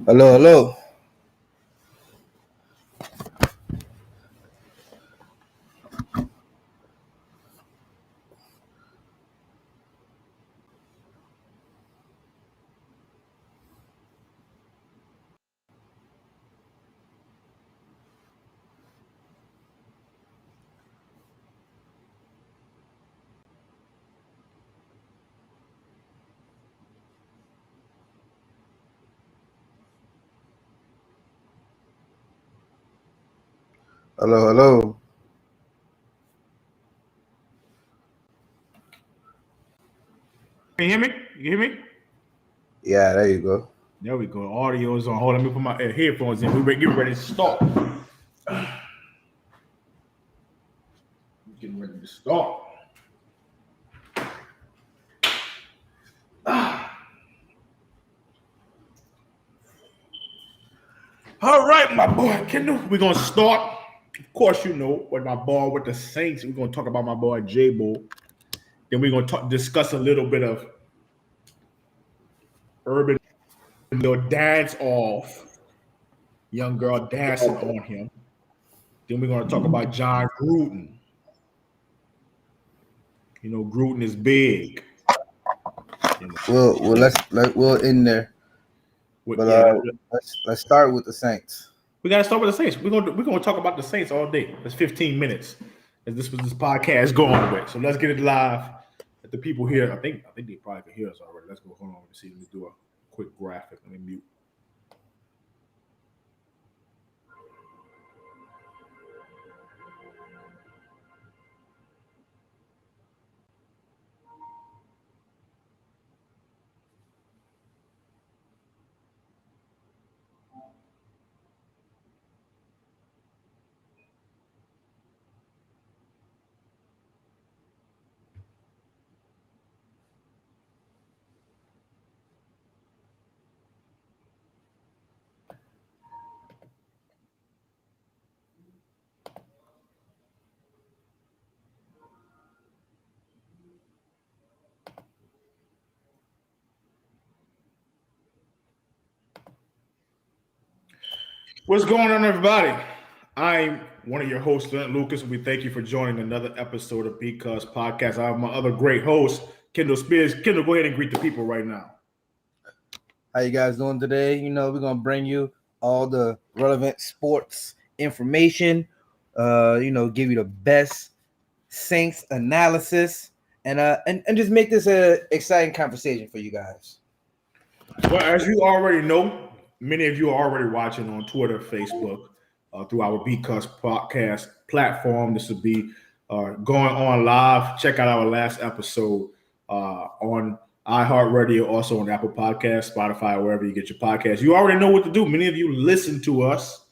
Hello, hello. Hello, hello. Can you hear me? You hear me? Yeah, there you go. There we go. Audio is on. Hold on, let me put my headphones in. We're getting ready to start. Getting ready to start. All right, my boy Kendall. We're gonna start. Of course, you know, with my boy with the Saints. We're gonna talk about my boy J Bull. Then we're gonna discuss a little bit of urban little dance off. Young girl dancing on him. Then we're gonna talk about John Gruden. You know, Gruden is big. You know, We'll end there. But yeah, let's start with the Saints. we got to start with the Saints. We're gonna talk about the Saints all day. That's 15 minutes. As this podcast going with. So let's get it live. Let the people here. I think they probably can hear us already. Let's go. Hold on. Let me see. Let me do a quick graphic. Let me mute. What's going on, everybody? I'm one of your hosts, Lucas, and we thank you for joining another episode of Because Podcast. I have my other great host, Kendall Spears. Kendall, go ahead and greet the people right now. How you guys doing today? You know, we're gonna bring you all the relevant sports information. Give you the best Saints analysis and just make this a exciting conversation for you guys. Well, as you already know, many of you are already watching on Twitter, Facebook, through our Because Podcast platform. This will be going on live. Check out our last episode on iHeartRadio, also on Apple Podcasts, Spotify, wherever you get your podcasts. You already know what to do. Many of you listen to us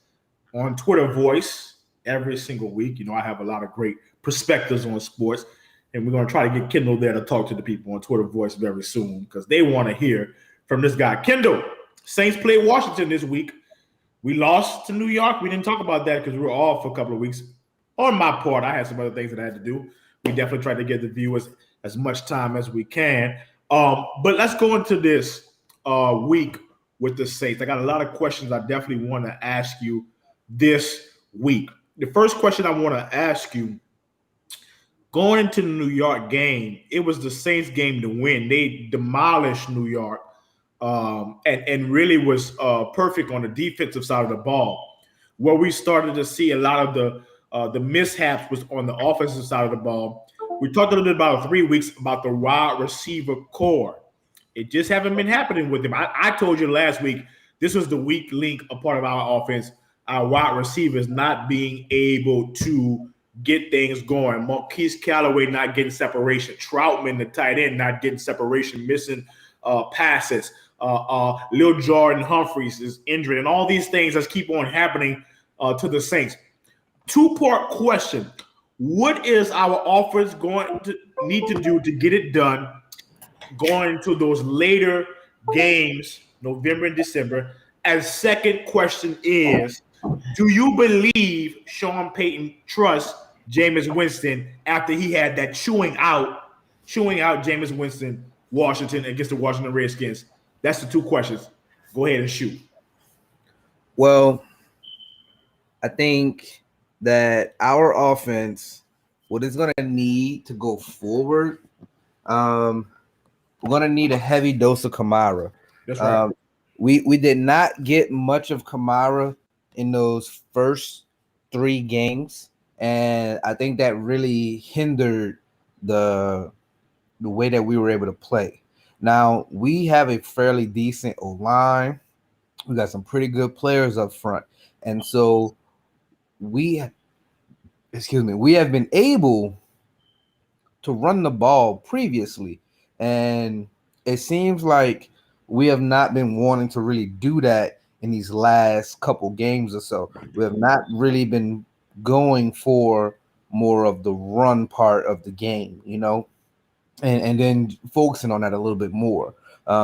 on Twitter Voice every single week. You know, I have a lot of great perspectives on sports, and we're going to try to get Kendall there to talk to the people on Twitter Voice very soon because they want to hear from this guy. Kendall, Saints played Washington this week. We lost to New York. We didn't talk about that because we were off for a couple of weeks. On my part, I had some other things that I had to do. We definitely tried to give the viewers as much time as we can. But let's go into this week with the Saints. I got a lot of questions I definitely want to ask you this week. The first question I want to ask you, going into the New York game, it was the Saints game to win. They demolished New York. And really was perfect on the defensive side of the ball. Where we started to see a lot of the mishaps was on the offensive side of the ball. We talked a little bit about 3 weeks about the wide receiver core. It just haven't been happening with them. I told you last week this was the weak link, a part of our offense. Our wide receivers not being able to get things going. Marquise Callaway not getting separation. Troutman, the tight end, not getting separation, missing passes. Lil Jordan Humphreys is injured, and all these things that keep on happening to the Saints. Two-part question. What is our offense going to need to do to get it done going to those later games, November and December? And second question is, do you believe Sean Payton trusts Jameis Winston after he had that chewing out Jameis Winston, Washington, against the Washington Redskins? That's the two questions. Go ahead and shoot. Well, I think that our offense, what it's going to need to go forward, um, we're going to need a heavy dose of Kamara. That's right. Um, we did not get much of Kamara in those first three games, and I think that really hindered the the way that we were able to play. Now we have a fairly decent O line. We got some pretty good players up front, and so we we have been able to run the ball previously, and it seems like we have not been wanting to really do that in these last couple games or so. We have not really been going for more of the run part of the game, and then focusing on that a little bit more,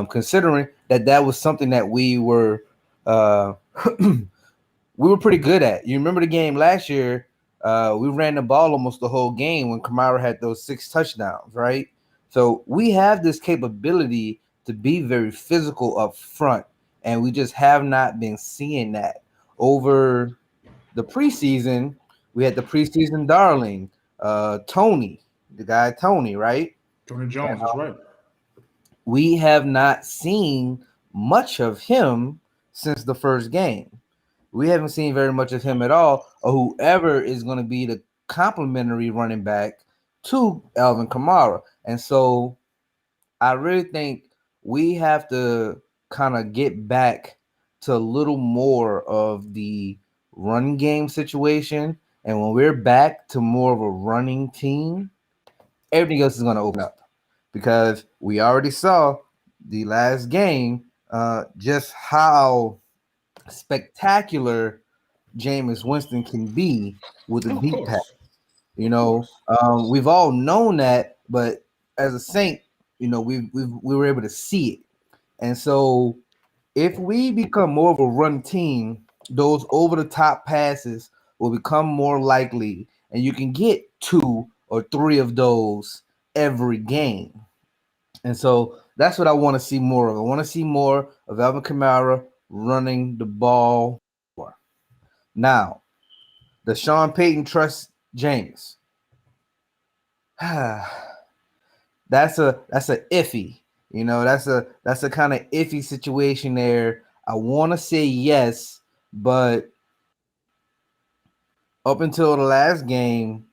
considering that that was something that uh, we were pretty good at. You remember the game last year? We ran the ball almost the whole game when Kamara had those 6 touchdowns, right? So we have this capability to be very physical up front, and we just have not been seeing that over the preseason. We had the preseason darling, Tony, the guy Tony, right? Tony Jones. That's right. We have not seen much of him since the first game. We haven't seen very much of him at all, or whoever is going to be the complementary running back to Alvin Kamara. And so I really think we have to kind of get back to a little more of the run game situation. And when we're back to more of a running team, everything else is going to open up because we already saw the last game just how spectacular Jameis Winston can be with a Of deep pass. course. Of course. We've all known that, but as a Saint, we were able to see it. And so, if we become more of a run team, those over the top passes will become more likely, and you can get 2 or 3 of those every game. And so that's what I want to see more of. I want to see more of Alvin Kamara running the ball more. Now, does Sean Payton trust James? That's a iffy. That's a kind of iffy situation there. I want to say yes, but up until the last game,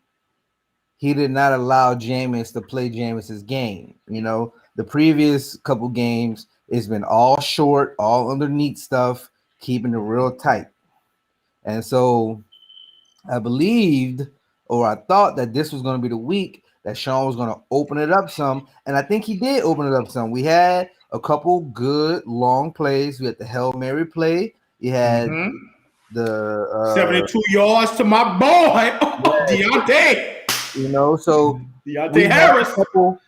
he did not allow Jameis to play Jameis's game. The previous couple games, it's been all short, all underneath stuff, keeping it real tight. And so I believed, or I thought that this was going to be the week that Sean was going to open it up some, and I think he did open it up some. We had a couple good long plays. We had the Hail Mary play. You had Mm-hmm. the 72 yards to my boy, Deontay. so we Deontay had Harris. a couple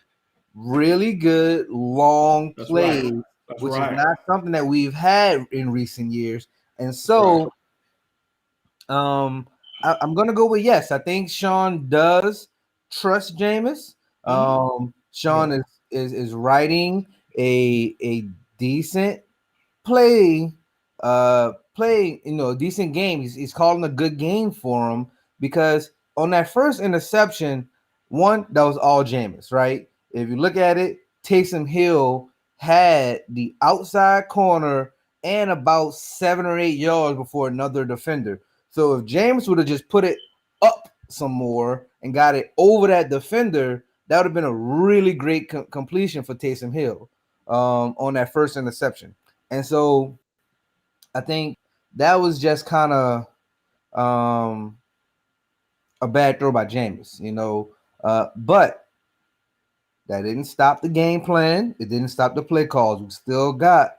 really good long That's right. plays, That's which is right. not something that we've had in recent years. And That's right. so Um, I'm gonna go with yes. I think Sean does trust Jameis. Mm-hmm. Sean Yeah. is writing a decent play, a decent game. He's calling a good game for him because on that first interception, one that was all Jameis, right? If you look at it, Taysom Hill had the outside corner and about 7 or 8 yards before another defender. So if James would have just put it up some more and got it over that defender, that would have been a really great completion for Taysom Hill on that first interception. And so I think that was just kind of um, a bad throw by James. But that didn't stop the game plan. It didn't stop the play calls. We still got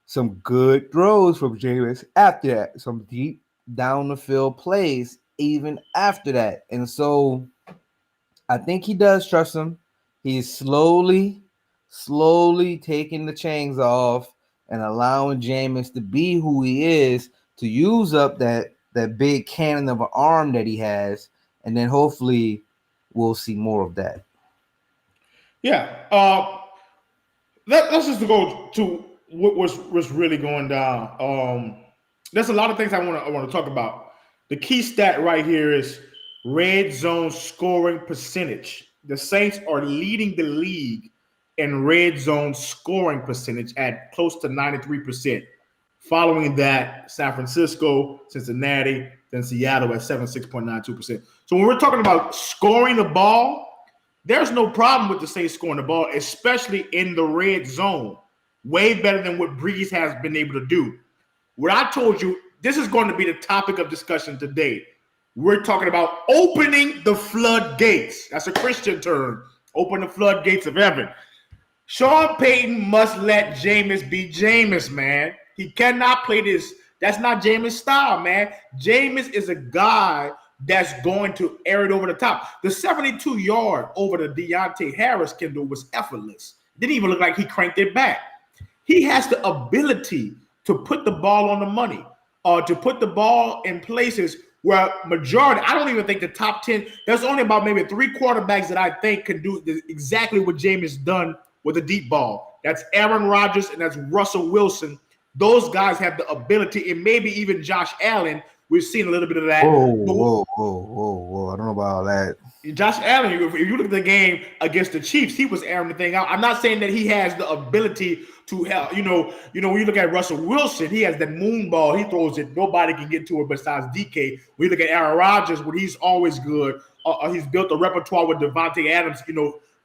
some good throws from Jameis after that, some deep down the field plays even after that. And so I think he does trust him. He's slowly taking the chains off and allowing Jameis to be who he is, to use up that big cannon of an arm that he has, and then hopefully we'll see more of that. Yeah. Let's just go to what was really going down. there's a lot of things I want to talk about. The key stat right here is red zone scoring percentage. The Saints are leading the league in red zone scoring percentage at close to 93%. Following that, San Francisco, Cincinnati, then Seattle at 76.92%. So when we're talking about scoring the ball, there's no problem with the Saints scoring the ball, especially in the red zone. Way better than what Breeze has been able to do. What I told you, this is going to be the topic of discussion today. We're talking about opening the floodgates. That's a Christian term. Open the floodgates of heaven. Sean Payton must let Jameis be Jameis, man. He cannot play this. That's not Jameis' style, man. Jameis is a guy that's going to air it over the top. The 72-yard over the Deontay Harris, Kendall, was effortless. Didn't even look like he cranked it back. He has the ability to put the ball on the money, or to put the ball in places where majority, I don't even think the top 10, there's only about maybe 3 quarterbacks that I think can do exactly what Jameis done with a deep ball. That's Aaron Rodgers and that's Russell Wilson. Those guys have the ability, and maybe even Josh Allen. We've seen a little bit of that. Whoa. I don't know about all that. Josh Allen, if you look at the game against the Chiefs, he was airing the thing out. I'm not saying that he has the ability to help. When you look at Russell Wilson, he has that moon ball. He throws it. Nobody can get to it besides DK. When you look at Aaron Rodgers, when he's always good, he's built a repertoire with Devontae Adams,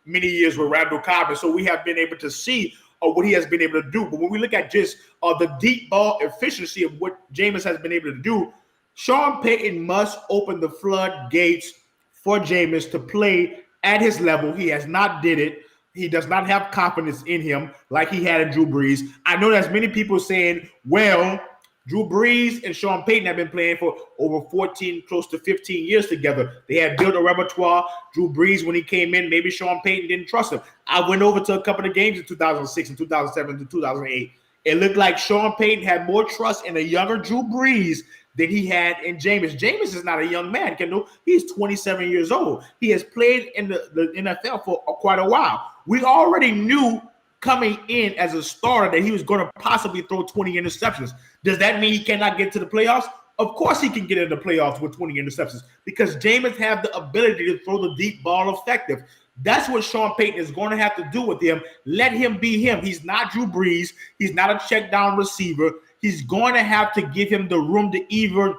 many years with Randall Cobb. So we have been able to see what he has been able to do. But when we look at just the deep ball efficiency of what Jameis has been able to do, Sean Payton must open the floodgates for Jameis to play at his level. He has not did it. He does not have confidence in him like he had in Drew Brees. I know there's many people saying, well, Drew Brees and Sean Payton have been playing for over 14, close to 15 years together. They had built a repertoire. Drew Brees, when he came in, maybe Sean Payton didn't trust him. I went over to a couple of games in 2006 and 2007 to 2008. It looked like Sean Payton had more trust in a younger Drew Brees than he had in Jameis. Jameis is not a young man, Kendall. He's 27 years old. He has played in the NFL for quite a while. We already knew coming in as a starter that he was going to possibly throw 20 interceptions. Does that mean he cannot get to the playoffs? Of course he can get into the playoffs with 20 interceptions because Jameis have the ability to throw the deep ball effective. That's what Sean Payton is going to have to do with him. Let him be him. He's not Drew Brees. He's not a check down receiver. He's going to have to give him the room to even.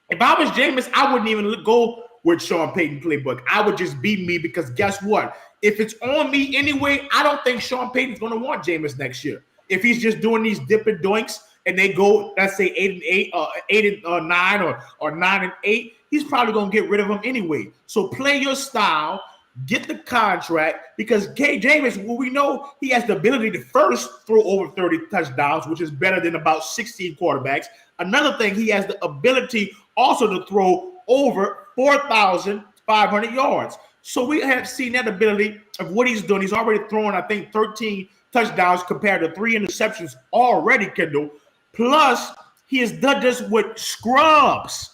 If I was Jameis, I wouldn't even go with Sean Payton playbook. I would just be me because guess what? If it's on me anyway, I don't think Sean Payton's going to want Jameis next year. If he's just doing these dip and doinks and they go, let's say 8-8, 8-9, or 9-8, he's probably going to get rid of him anyway. So play your style. Get the contract because Jameis, well, we know he has the ability to first throw over 30 touchdowns, which is better than about 16 quarterbacks. Another thing, he has the ability also to throw over 4,500 yards. So we have seen that ability of what he's doing. He's already thrown, I think, 13 touchdowns compared to 3 interceptions already, Kendall. Plus, he has done this with scrubs.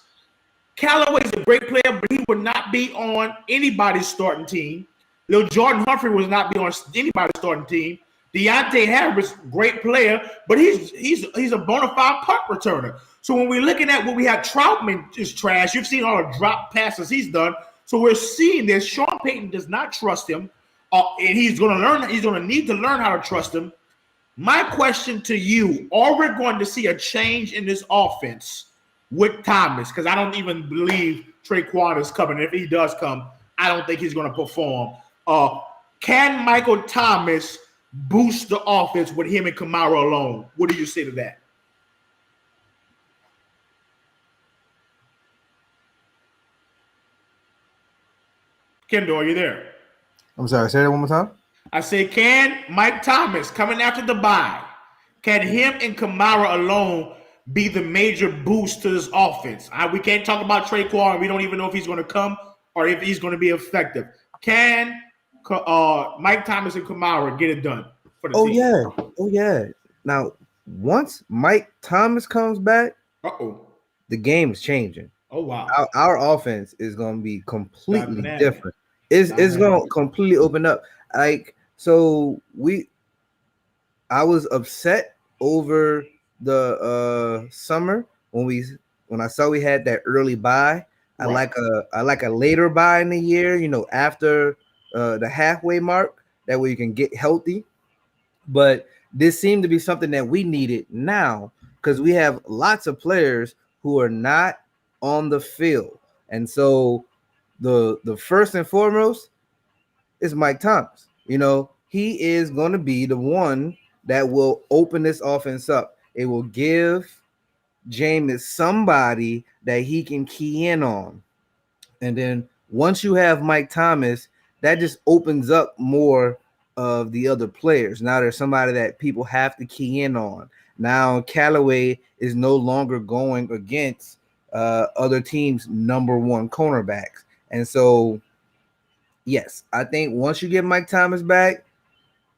Callaway's a great player, but he would not be on anybody's starting team. Lil Jordan Humphrey would not be on anybody's starting team. Deontay Harris, great player, but he's a bona fide punt returner. So when we're looking at what we have, Troutman is trash. You've seen all the drop passes he's done. So we're seeing this. Sean Payton does not trust him, and he's going to learn. He's going to need to learn how to trust him. My question to you: are we going to see a change in this offense with Thomas? Because I don't even believe Traquan is coming. If he does come, I don't think he's going to perform. Can Michael Thomas boost the offense with him and Kamara alone? What do you say to that? Kendall, are you there? I'm sorry, say that one more time. I say, can Mike Thomas coming after the bye, can him and Kamara alone be the major boost to this offense? We can't talk about Traquan. We don't even know if he's going to come or if he's going to be effective. Can Mike Thomas and Kamara get it done for the team? Oh, yeah. Now, once Mike Thomas comes back, the game is changing. Oh, wow. Our offense is going to be completely different. It's going to completely open up. I was upset over the summer when I saw we had that early buy. Right. I like a later buy in the year, after the halfway mark. That way you can get healthy. But this seemed to be something that we needed now because we have lots of players who are not on the field. And so the first and foremost is Mike Thomas. He is going to be the one that will open this offense up. It will give Jameis somebody that he can key in on. And then once you have Mike Thomas, that just opens up more of the other players. Now there's somebody that people have to key in on. Now Callaway is no longer going against other teams' number one cornerbacks. And so, yes, I think once you get Mike Thomas back,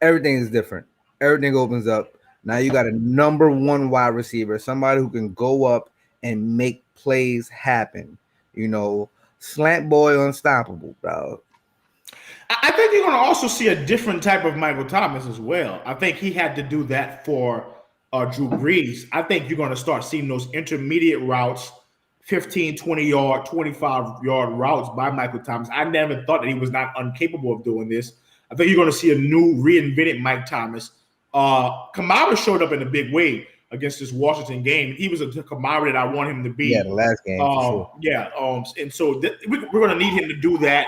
everything is different. Everything opens up. Now you got a number one wide receiver, somebody who can go up and make plays happen. Slant boy unstoppable, bro. I think you're going to also see a different type of Michael Thomas as well. I think he had to do that for Drew Brees. I think you're going to start seeing those intermediate routes, 15, 20-yard, 25-yard routes by Michael Thomas. I never thought that he was not incapable of doing this. I think you're going to see a new reinvented Mike Thomas. Kamara showed up in a big way against this Washington game. He was a Kamara that I want him to be. Yeah, the last game for sure. Yeah, and so we're going to need him to do that.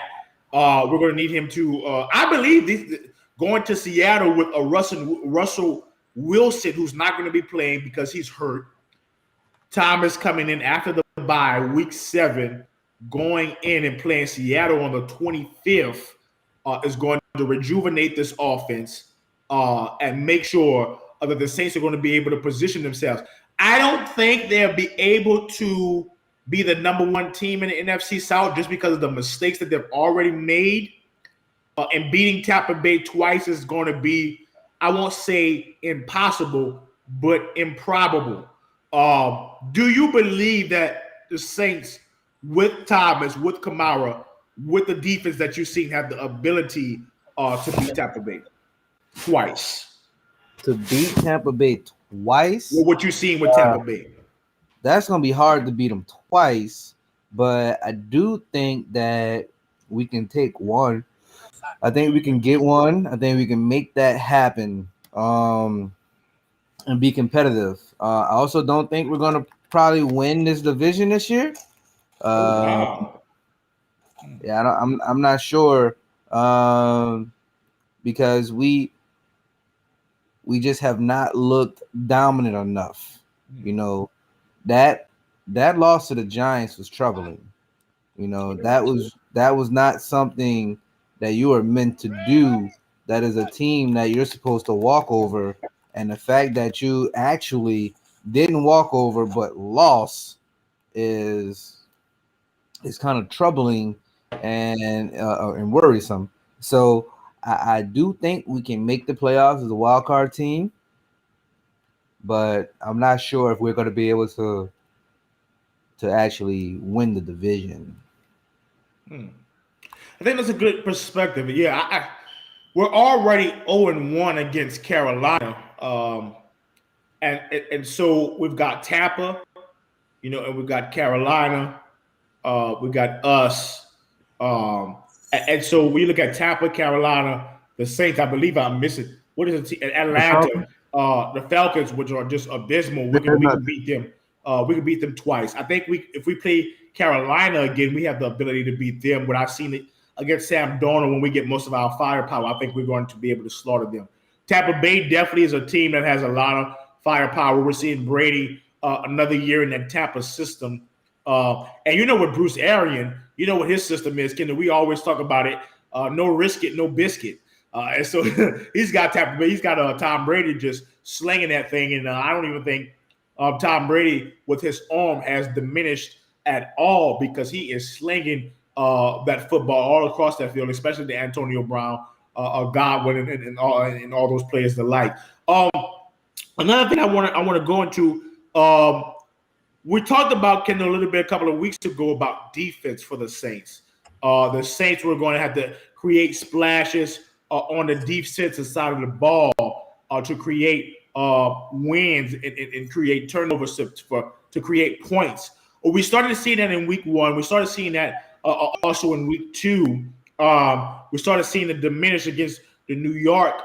We're going to need him to. I believe going to Seattle with a Russell Wilson, who's not going to be playing because he's hurt. Thomas coming in after the bye, week 7, going in and playing Seattle on the 25th is going to rejuvenate this offense and make sure that the Saints are going to be able to position themselves. I don't think they'll be able to be the number one team in the NFC South just because of the mistakes that they've already made. And beating Tampa Bay twice is going to be, I won't say impossible, but improbable. Do you believe that the Saints, with Thomas, with Kamara, with the defense that you've seen, have the ability to beat Tampa Bay twice? To beat Tampa Bay twice? Well, what you've seen with Tampa Bay. That's going to be hard to beat them twice, but I do think that we can take one. I think we can get one. I think we can make that happen and be competitive. I also don't think we're going to probably win this division this year. Wow. Yeah, I'm not sure because we just have not looked dominant enough. That loss to the Giants was troubling. That was not something that you are meant to do. That is a team that you're supposed to walk over, and the fact that you actually didn't walk over but lost is kind of troubling and worrisome. So I do think we can make the playoffs as a wild card team, but I'm not sure if we're going to be able to actually win the division. I think that's a good perspective. Yeah, we're already 0-1 against Carolina, and so we've got Tampa, and we've got Carolina, we got us, and so we look at Tampa, Carolina, the Saints. I believe I'm missing. What is it? Atlanta, the Falcons, which are just abysmal. We can beat them. We can beat them twice. I think if we play Carolina again, we have the ability to beat them. What I've seen it against Sam Darnold, when we get most of our firepower, I think we're going to be able to slaughter them. Tampa Bay definitely is a team that has a lot of firepower. We're seeing Brady another year in that Tampa system. And with Bruce Arians, what his system is, Kendall. We always talk about it. No risk it, no biscuit. And so he's got Tampa Bay. He's got Tom Brady just slinging that thing. And I don't even think Tom Brady with his arm has diminished at all because he is slinging that football all across that field, especially the Antonio Brown, Godwin, and all those players alike. Another thing I want to go into. We talked about, Kendall, a little bit a couple of weeks ago about defense for the Saints. The Saints were going to have to create splashes on the defensive side of the ball to create wins and create turnovers for to create points. Well, we started to see that in week one. We started seeing that also in week two. We started seeing the diminish against the New York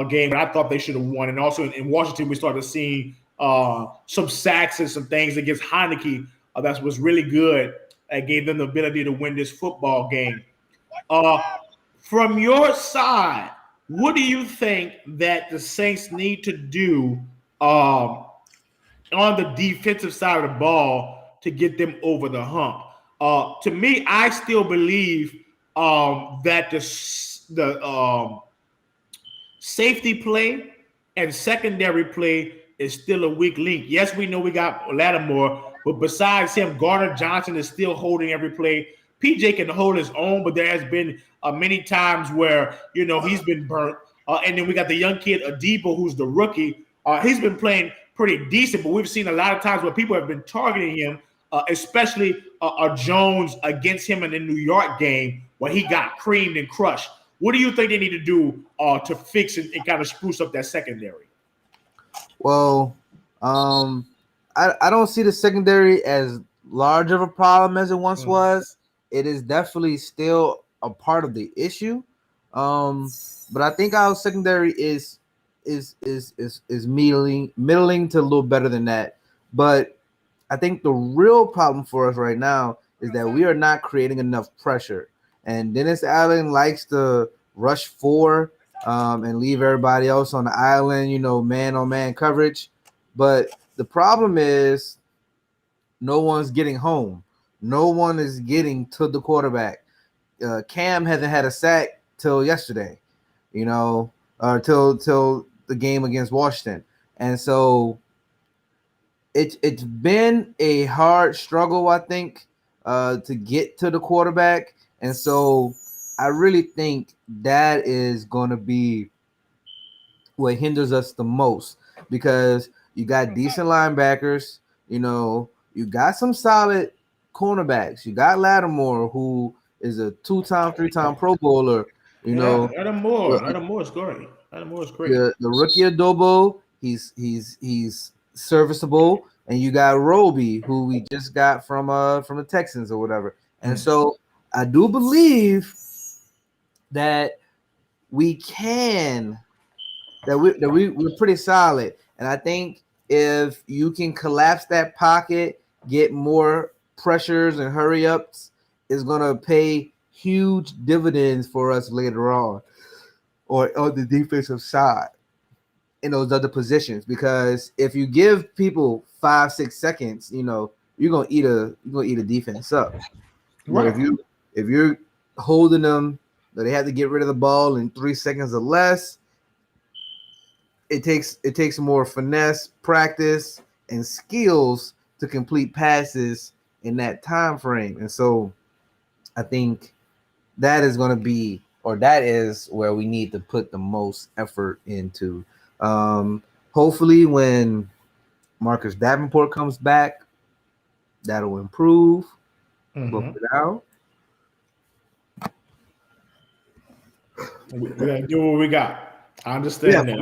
game that I thought they should have won. And also in Washington, we started seeing some sacks and some things against Heineke that was really good. That gave them the ability to win this football game. Uh, from your side, what do you think that the Saints need to do on the defensive side of the ball to get them over the hump? To me, I still believe that the safety play and secondary play is still a weak link. Yes, we know we got Lattimore, but besides him, Gardner Johnson is still holding every play. PJ can hold his own, but there has been many times where he's been burnt. And then we got the young kid Adebo, who's the rookie. He's been playing pretty decent, but we've seen a lot of times where people have been targeting him, especially Jones against him in the New York game where he got creamed and crushed. What do you think they need to do to fix and kind of spruce up that secondary? Well, I don't see the secondary as large of a problem as it once was. It is definitely still a part of the issue. But I think our secondary is middling to a little better than that. But I think the real problem for us right now is that we are not creating enough pressure. And Dennis Allen likes to rush four and leave everybody else on the island, man-on-man coverage. But the problem is no one's getting home. No one is getting to the quarterback. Cam hasn't had a sack till yesterday, till the game against Washington. And so it's been a hard struggle, I think, to get to the quarterback. And so I really think that is going to be what hinders us the most, because you got decent linebackers, you got some solid cornerbacks. You got Lattimore, who is a 2-time, 3-time Pro Bowler. Lattimore is great. Lattimore is great. The rookie Adobo, he's serviceable, and you got Roby, who we just got from the Texans or whatever. And so I do believe that we're pretty solid. And I think if you can collapse that pocket, get more pressures and hurry ups, is going to pay huge dividends for us later on, or on the defensive side in those other positions. Because if you give people 5-6 seconds, you're gonna eat a defense up. Right. But if you're holding them, that they have to get rid of the ball in 3 seconds or less, it takes more finesse, practice, and skills to complete passes in that time frame. And so I think that is going to be, or that is where we need to put the most effort into. Hopefully when Marcus Davenport comes back, that'll improve. But for now, we gotta do what we got. I understand that.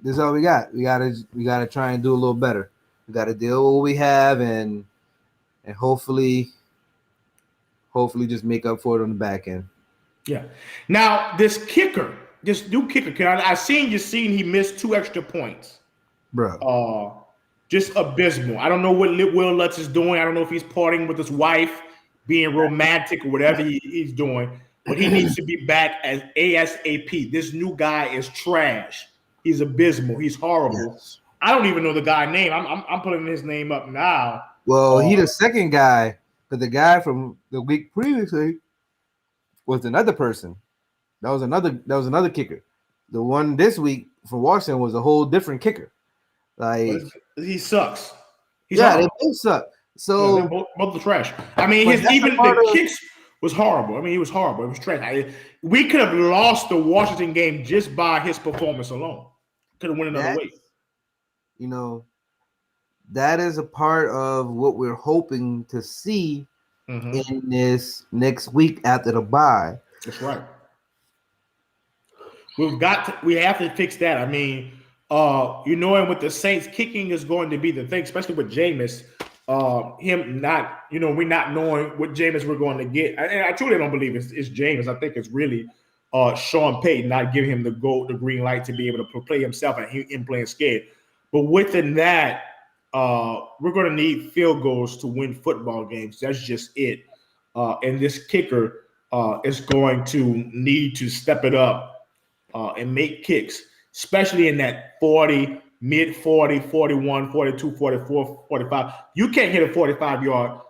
This is all we got. We gotta try and do a little better. We gotta deal with what we have, and hopefully just make up for it on the back end. Yeah. Now this new kicker, I seen he missed 2 extra points, bro. Just abysmal. I don't know what Will Lutz is doing. I don't know if he's partying with his wife, being romantic or whatever he's doing. But he needs to be back as ASAP. This new guy is trash. He's abysmal. He's horrible. Yes. I don't even know the guy's name. I'm putting his name up now. Well, he's the second guy, but the guy from the week previously was another person. That was another kicker. The one this week from Washington was a whole different kicker. Like, he sucks. They both suck. So yeah, both the trash. I mean, the kicks was horrible. I mean, he was horrible. It was trash. We could have lost the Washington game just by his performance alone. Could have went another way. That is a part of what we're hoping to see in this next week after the bye. That's right. We have to fix that. I mean, And with the Saints, kicking is going to be the thing, especially with Jameis. Him not, we not knowing what Jameis we're going to get. And I truly don't believe it's Jameis. I think it's really Sean Payton not giving him the green light to be able to play himself and him playing scared. But within that, we're going to need field goals to win football games. That's just it. And this kicker is going to need to step it up and make kicks, especially in that 40, mid 40, 41, 42, 44, 45. You can't hit a 45-yard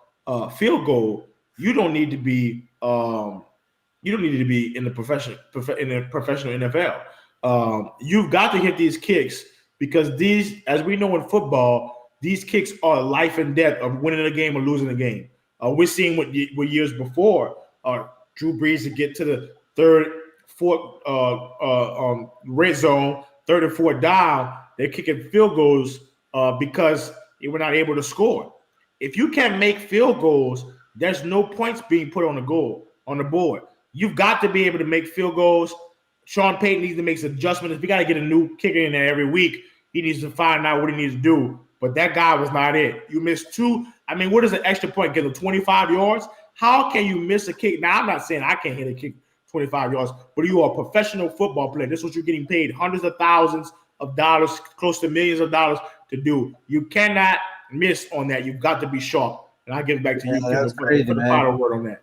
field goal. You don't need to be in the professional NFL. You've got to hit these kicks because these, as we know in football, these kicks are life and death of winning a game or losing a game. We're seeing what years before Drew Brees to get to the third, fourth red zone, third and fourth down. They're kicking field goals because they were not able to score. If you can't make field goals, there's no points being put on the board. You've got to be able to make field goals. Sean Payton needs to make some adjustments. If we got to get a new kicker in there every week, he needs to find out what he needs to do. But that guy was not it. You missed two. I mean, what is an extra point? Get him 25 yards? How can you miss a kick? Now, I'm not saying I can't hit a kick 25 yards, but you are a professional football player. This is what you're getting paid hundreds of thousands of dollars, close to millions of dollars to do. You cannot miss on that. You've got to be sharp. And I'll give it back to you, Kendall, for the final word on that.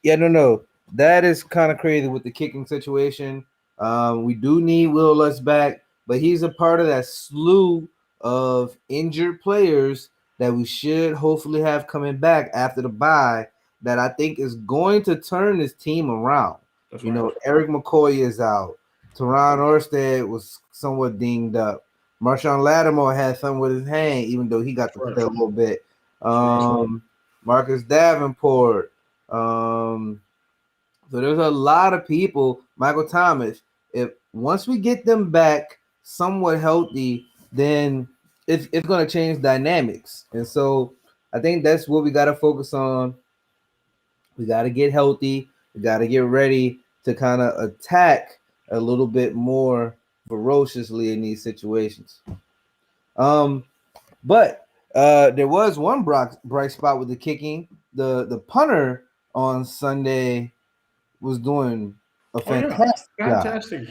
Yeah, no. That is kind of crazy with the kicking situation. We do need Will Lutz back, but he's a part of that slew of injured players that we should hopefully have coming back after the bye that I think is going to turn this team around. That's right. Eric McCoy is out. Teron Orsted was somewhat dinged up. Marshawn Lattimore had something with his hand, even though he got to play a little bit. Marcus Davenport. So there's a lot of people. Michael Thomas. If once we get them back somewhat healthy, then it's going to change dynamics. And so I think that's what we got to focus on. We got to get healthy. We got to get ready to kind of attack a little bit more ferociously in these situations. But there was one bright spot with the kicking. The punter on Sunday was doing a fantastic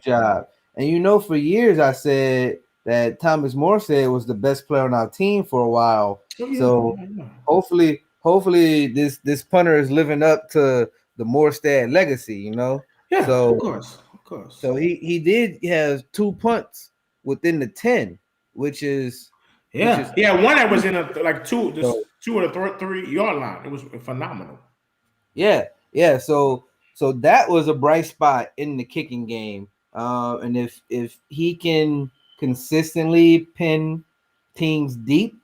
job. And for years I said that Thomas Morstead was the best player on our team for a while. Hopefully this punter is living up to the Morstead legacy, Yeah, so, of course. So he did have 2 punts within the 10, which is one that was in two or the 3 yard line. It was phenomenal. Yeah. So that was a bright spot in the kicking game. And if he can consistently pin teams deep,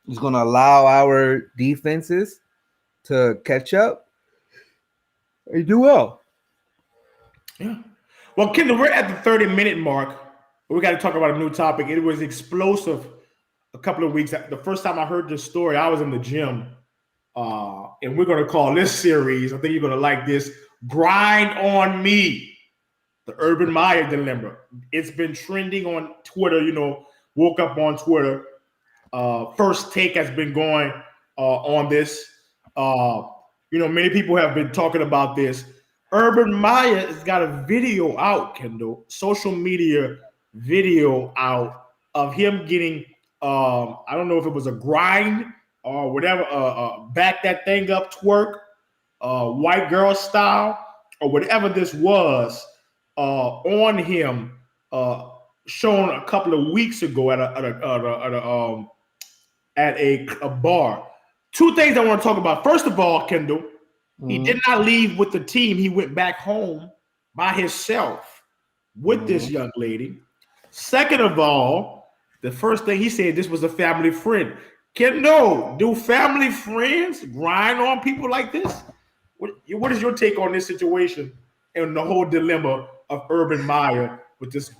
he's going to allow our defenses to catch up and do well. Yeah. Well, Kendall, we're at the 30-minute mark. We got to talk about a new topic. It was explosive a couple of weeks. The first time I heard this story, I was in the gym. And we're going to call this series, I think you're going to like this, Grind on Me, the Urban Meyer dilemma. It's been trending on Twitter, woke up on Twitter. First Take has been going on this. Many people have been talking about this. Urban Meyer has got a video out, Kendall, social media video out of him getting, I don't know if it was a grind or whatever, back that thing up, twerk, white girl style, or whatever this was, on him, shown a couple of weeks ago at a bar. 2 things I want to talk about. First of all, Kendall, he did not leave with the team. He went back home by himself with this young lady. Second of all, the first thing he said, this was a family friend. Kendall, do family friends grind on people like this? What is your take on this situation and the whole dilemma of Urban Meyer with this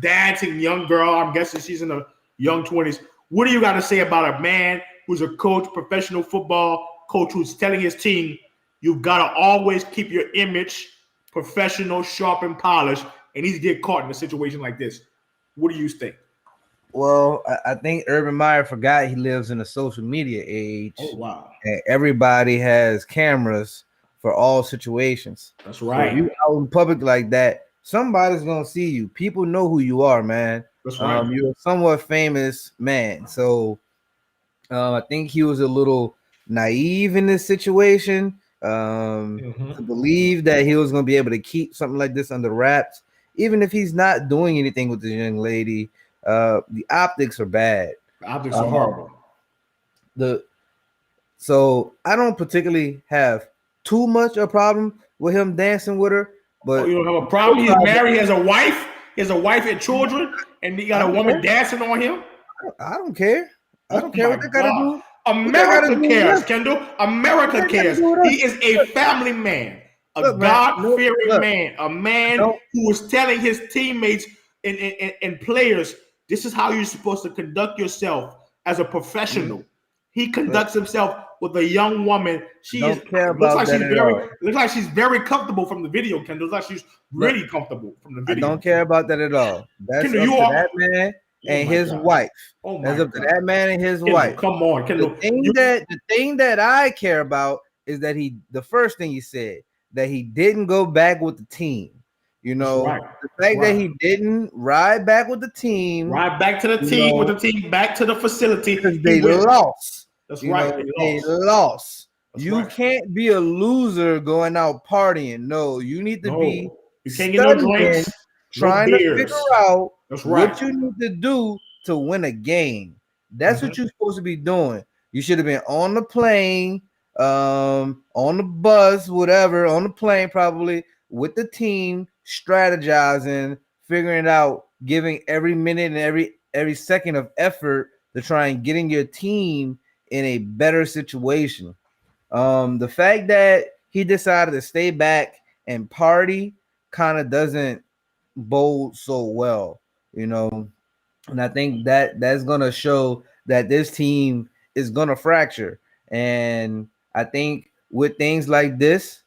dancing young girl? I'm guessing she's in the young 20s. What do you got to say about a man who's a coach, professional football coach, who's telling his team, you've got to always keep your image professional, sharp, and polished, and he's get caught in a situation like this. What do you think? Well, I think Urban Meyer forgot he lives in a social media Oh age, wow, and everybody has cameras for all situations. that's So if right. you out in public like that, somebody's gonna see you. People know who you are, man. That's right. You're a somewhat famous man, so I think he was a little naive in this situation to Mm-hmm. believe that he was going to be able to keep something like this under wraps, even if he's not doing anything with this young lady. The optics are bad. The optics are Um, horrible. the so I don't particularly have too much a problem with him dancing with her, Oh, but you don't have a the flip problem? He's side, married. He has a wife. He has a wife and children, and he I got a don't woman care. dancing on him. I don't care. I Oh don't care my what they got to God. do. What they got to America do with cares, us? Kendall. What America they got to cares. do with He us? is a family man, a Look, man. God-fearing Look. man, a man Don't who is telling his teammates and players, this is how you're supposed to conduct yourself as a mhm, professional. He look. conducts himself with a young woman. I She is don't care looks about like that she's at very all. looks like she's very comfortable from the video, Kendall. Looks like she's Look, really comfortable from the I video. don't care about that at all. That's Kendall, up you to are that man oh and my his God. wife. Oh That's my up to God. that man and his Kendall, wife. come on, The Kendall. thing You that the thing that I care about is that the first thing he said that he didn't go back with the team. You that's know, right. the That's fact that right. he didn't ride back with the team, Right back to the you team with know, the team back to the facility. because He they went. lost. That's You right. know, They they lost. lost. That's You right. can't be a loser going out partying. No, you need to be No, you can't get no studying, drinks, no trying to figure beers. out That's right. what you need to do to win a game. That's what Hmm. you're supposed to be doing. You should have been on the plane, on the bus, whatever, on the plane probably with the team, strategizing, figuring it out, giving every minute and every second of effort to try and getting your team in a better situation. The fact that he decided to stay back and party kind of doesn't bode so well, you know. And I think that that's gonna show that this team is gonna fracture. And I think with things like this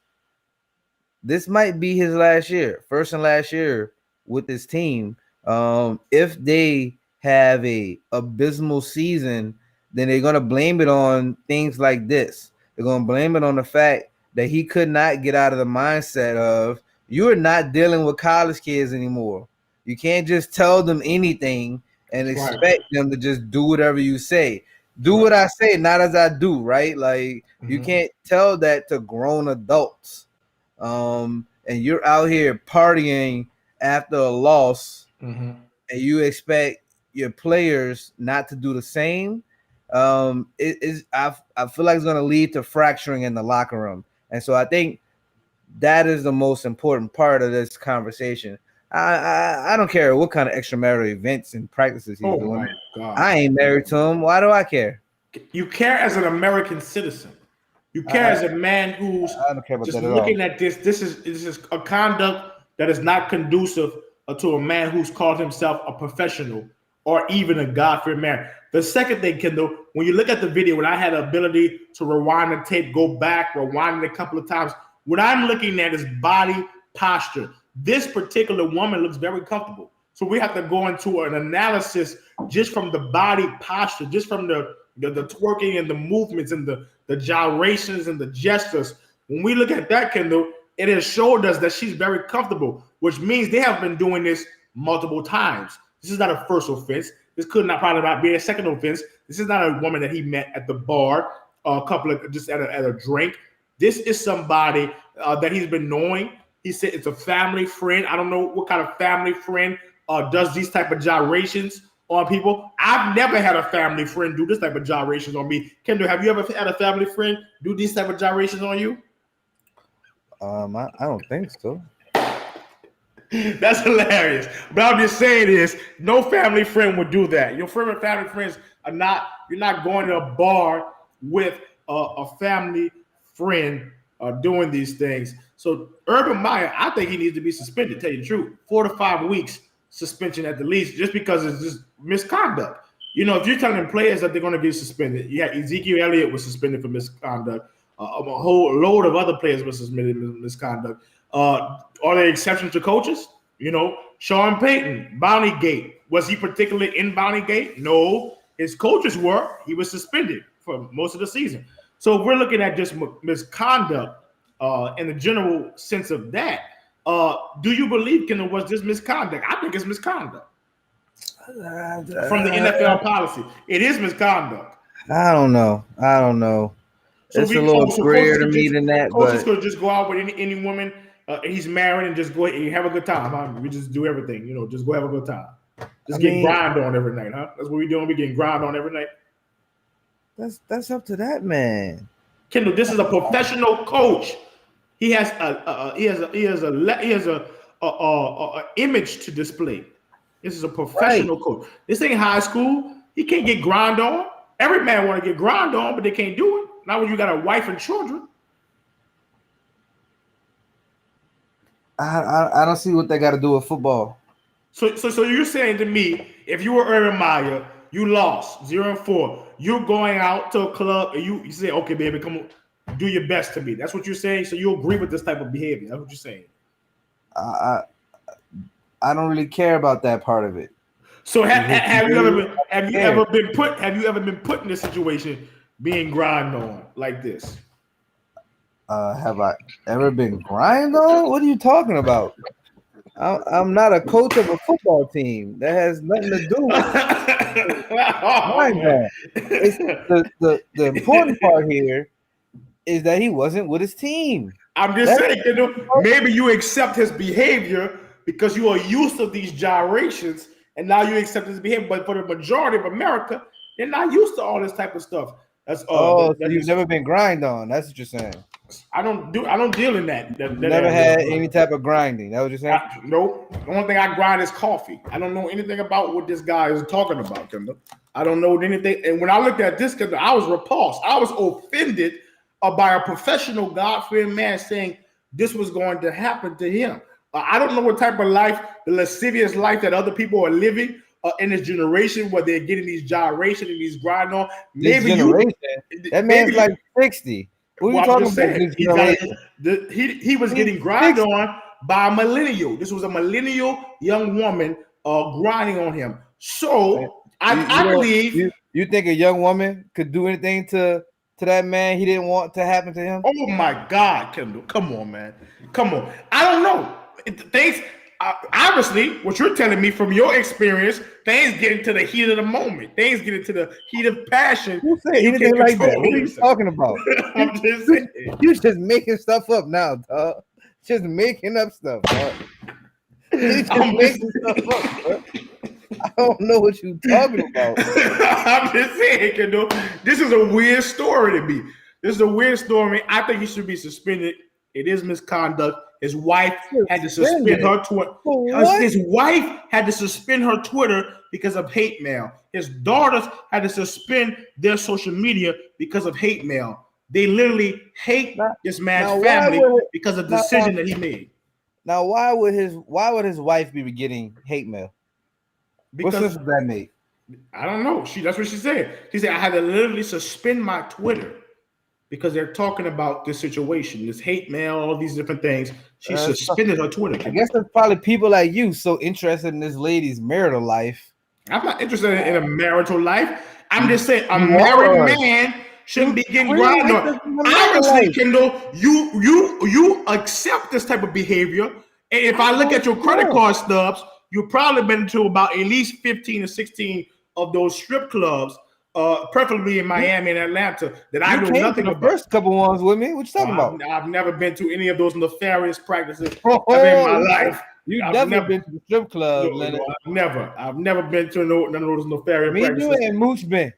might be his last year, first and last year with this team. If they have a abysmal season, then they're gonna blame it on things like this. They're gonna blame it on the fact that he could not get out of the mindset of you're not dealing with college kids anymore. You can't just tell them anything and That's right. expect them to just do whatever you say. That's Do right. what I say, not as I do, right? Like you Hmm. can't tell that to grown adults, and you're out here partying after a loss, Hmm. and you expect your players not to do the same, it is I feel like it's going to lead to fracturing in the locker room, and so I think that is the most important part of this conversation. I don't care what kind of extramarital events and practices he's Oh doing. my God. I ain't married to him. Why do I care? You care as an American citizen. You care I, as a man who's I don't care about just that at all. looking at this. This is a conduct that is not conducive to a man who's called himself a professional or even a God-fearing man. The second thing, Kendall, when you look at the video, when I had the ability to rewind the tape, go back, rewind it a couple of times, what I'm looking at is body posture. This particular woman looks very comfortable. So we have to go into an analysis just from the body posture, just from the twerking and the movements and the gyrations and the gestures. When we look at that, Kendall, it has showed us that she's very comfortable, which means they have been doing this multiple times. This is not a first offense. This could not probably not be a second offense. This is not a woman that he met at the bar, a couple of just at a drink. This is somebody that he's been knowing. He said it's a family friend. I don't know what kind of family friend does these type of gyrations on people. I've never had a family friend do this type of gyrations on me. Kendall, have you ever had a family friend do these type of gyrations on you? I don't think so. That's hilarious. But I'm just saying is no family friend would do that. Your family friends are not. You're not going to a bar with a family friend doing these things. So Urban Meyer, I think he needs to be suspended. Tell you the truth, 4 to 5 weeks suspension at the least, just because it's just misconduct. You know, if you're telling players that they're going to get suspended, yeah, Ezekiel Elliott was suspended for misconduct. A whole load of other players were suspended for misconduct. Are there exceptions to coaches? You know, Sean Payton, Bounty Gate. Was he particularly in Bounty Gate? No. His coaches were. He was suspended for most of the season. So if we're looking at just misconduct in the general sense of that, do you believe, Kendall, was this misconduct? I think it's misconduct from the NFL policy. It is misconduct. I don't know. So It's a little grayer to me than that, coaches but could just go out with any woman he's married and just go and have a good time. Huh? We just do everything, just go have a good time. Just get grind on every night, huh? That's what we doing. We getting grind on every night. That's up to that man. Kendall, this is a professional coach. He has a image to display. This is a professional coach. This ain't high school. He can't get grind on. Every man want to get grind on, but they can't do it. Not when you got a wife and children. I don't see what they got to do with football. So you're saying to me, if you were Urban Meyer, you lost 0-4. You're going out to a club and you say, okay, baby, come on, do your best to me. That's what you're saying. So you agree with this type of behavior. That's what you're saying. I don't really care about that part of it. So have you ever been put in a situation being grind on like this? Have I ever been grind on? What are you talking about? I'm not a coach of a football team. That has nothing to do with grind. It's the important part here is that he wasn't with his team. I'm just saying, maybe you accept his behavior because you are used to these gyrations, and now you accept his behavior. But for the majority of America, they're not used to all this type of stuff. That's so you've never been grind on. That's what you're saying. I don't deal in that. Never had any type of grinding. That was just saying. Nope. The only thing I grind is coffee. I don't know anything about what this guy is talking about, Kendall. I don't know anything. And when I looked at this, Kendall, I was repulsed. I was offended by a professional, God-fearing man saying this was going to happen to him. I don't know what type of life, the lascivious life that other people are living in this generation, where they're getting these gyrations and these grind on. Maybe that man's like 60. What are you talking about? He was getting grind on by a millennial. This was a millennial young woman grinding on him. So I believe you think a young woman could do anything to that man he didn't want to happen to him? Oh my God, Kendall. Come on, man. Come on. I don't know. Things obviously, what you're telling me from your experience, things get into the heat of the moment. Things get into the heat of passion. Who said anything like that? What are you talking about? I'm just saying. You're just making stuff up now, dog. Just making up stuff, dog. You're just making stuff up, bro. I don't know what you're talking about. I'm just saying, Kendall. This is a weird story to me. This is a weird story. I think he should be suspended. It is misconduct. His wife had to suspend her Twitter. His wife had to suspend her Twitter because of hate mail. His daughters had to suspend their social media because of hate mail. They literally hate this man's family because of the decision that he made. Now, why would his wife be getting hate mail? What sense does that make? I don't know. That's what she said. She said, I had to literally suspend my Twitter because they're talking about this situation, this hate mail, all these different things. She suspended her Twitter. I guess there's probably people like you so interested in this lady's marital life. I'm not interested in a marital life. I'm just saying a married man shouldn't be getting grind on. Obviously, Kendall, you accept this type of behavior. And if I look at your credit card stubs, you've probably been to about at least 15 or 16 of those strip clubs, preferably in Miami and Atlanta, that I know nothing about. The first couple ones with me. What you talking about? I've never been to any of those nefarious practices in my life. I've never been to the strip club, Leonard. No, I've never been to none of those nefarious practices. Me, you and Mooch been.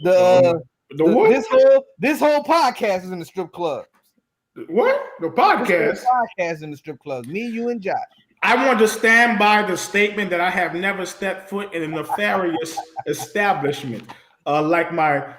The what? This whole podcast is in the strip club. What? The podcast? Podcast in the strip club. Me, you, and Josh. I want to stand by the statement that I have never stepped foot in a nefarious establishment like my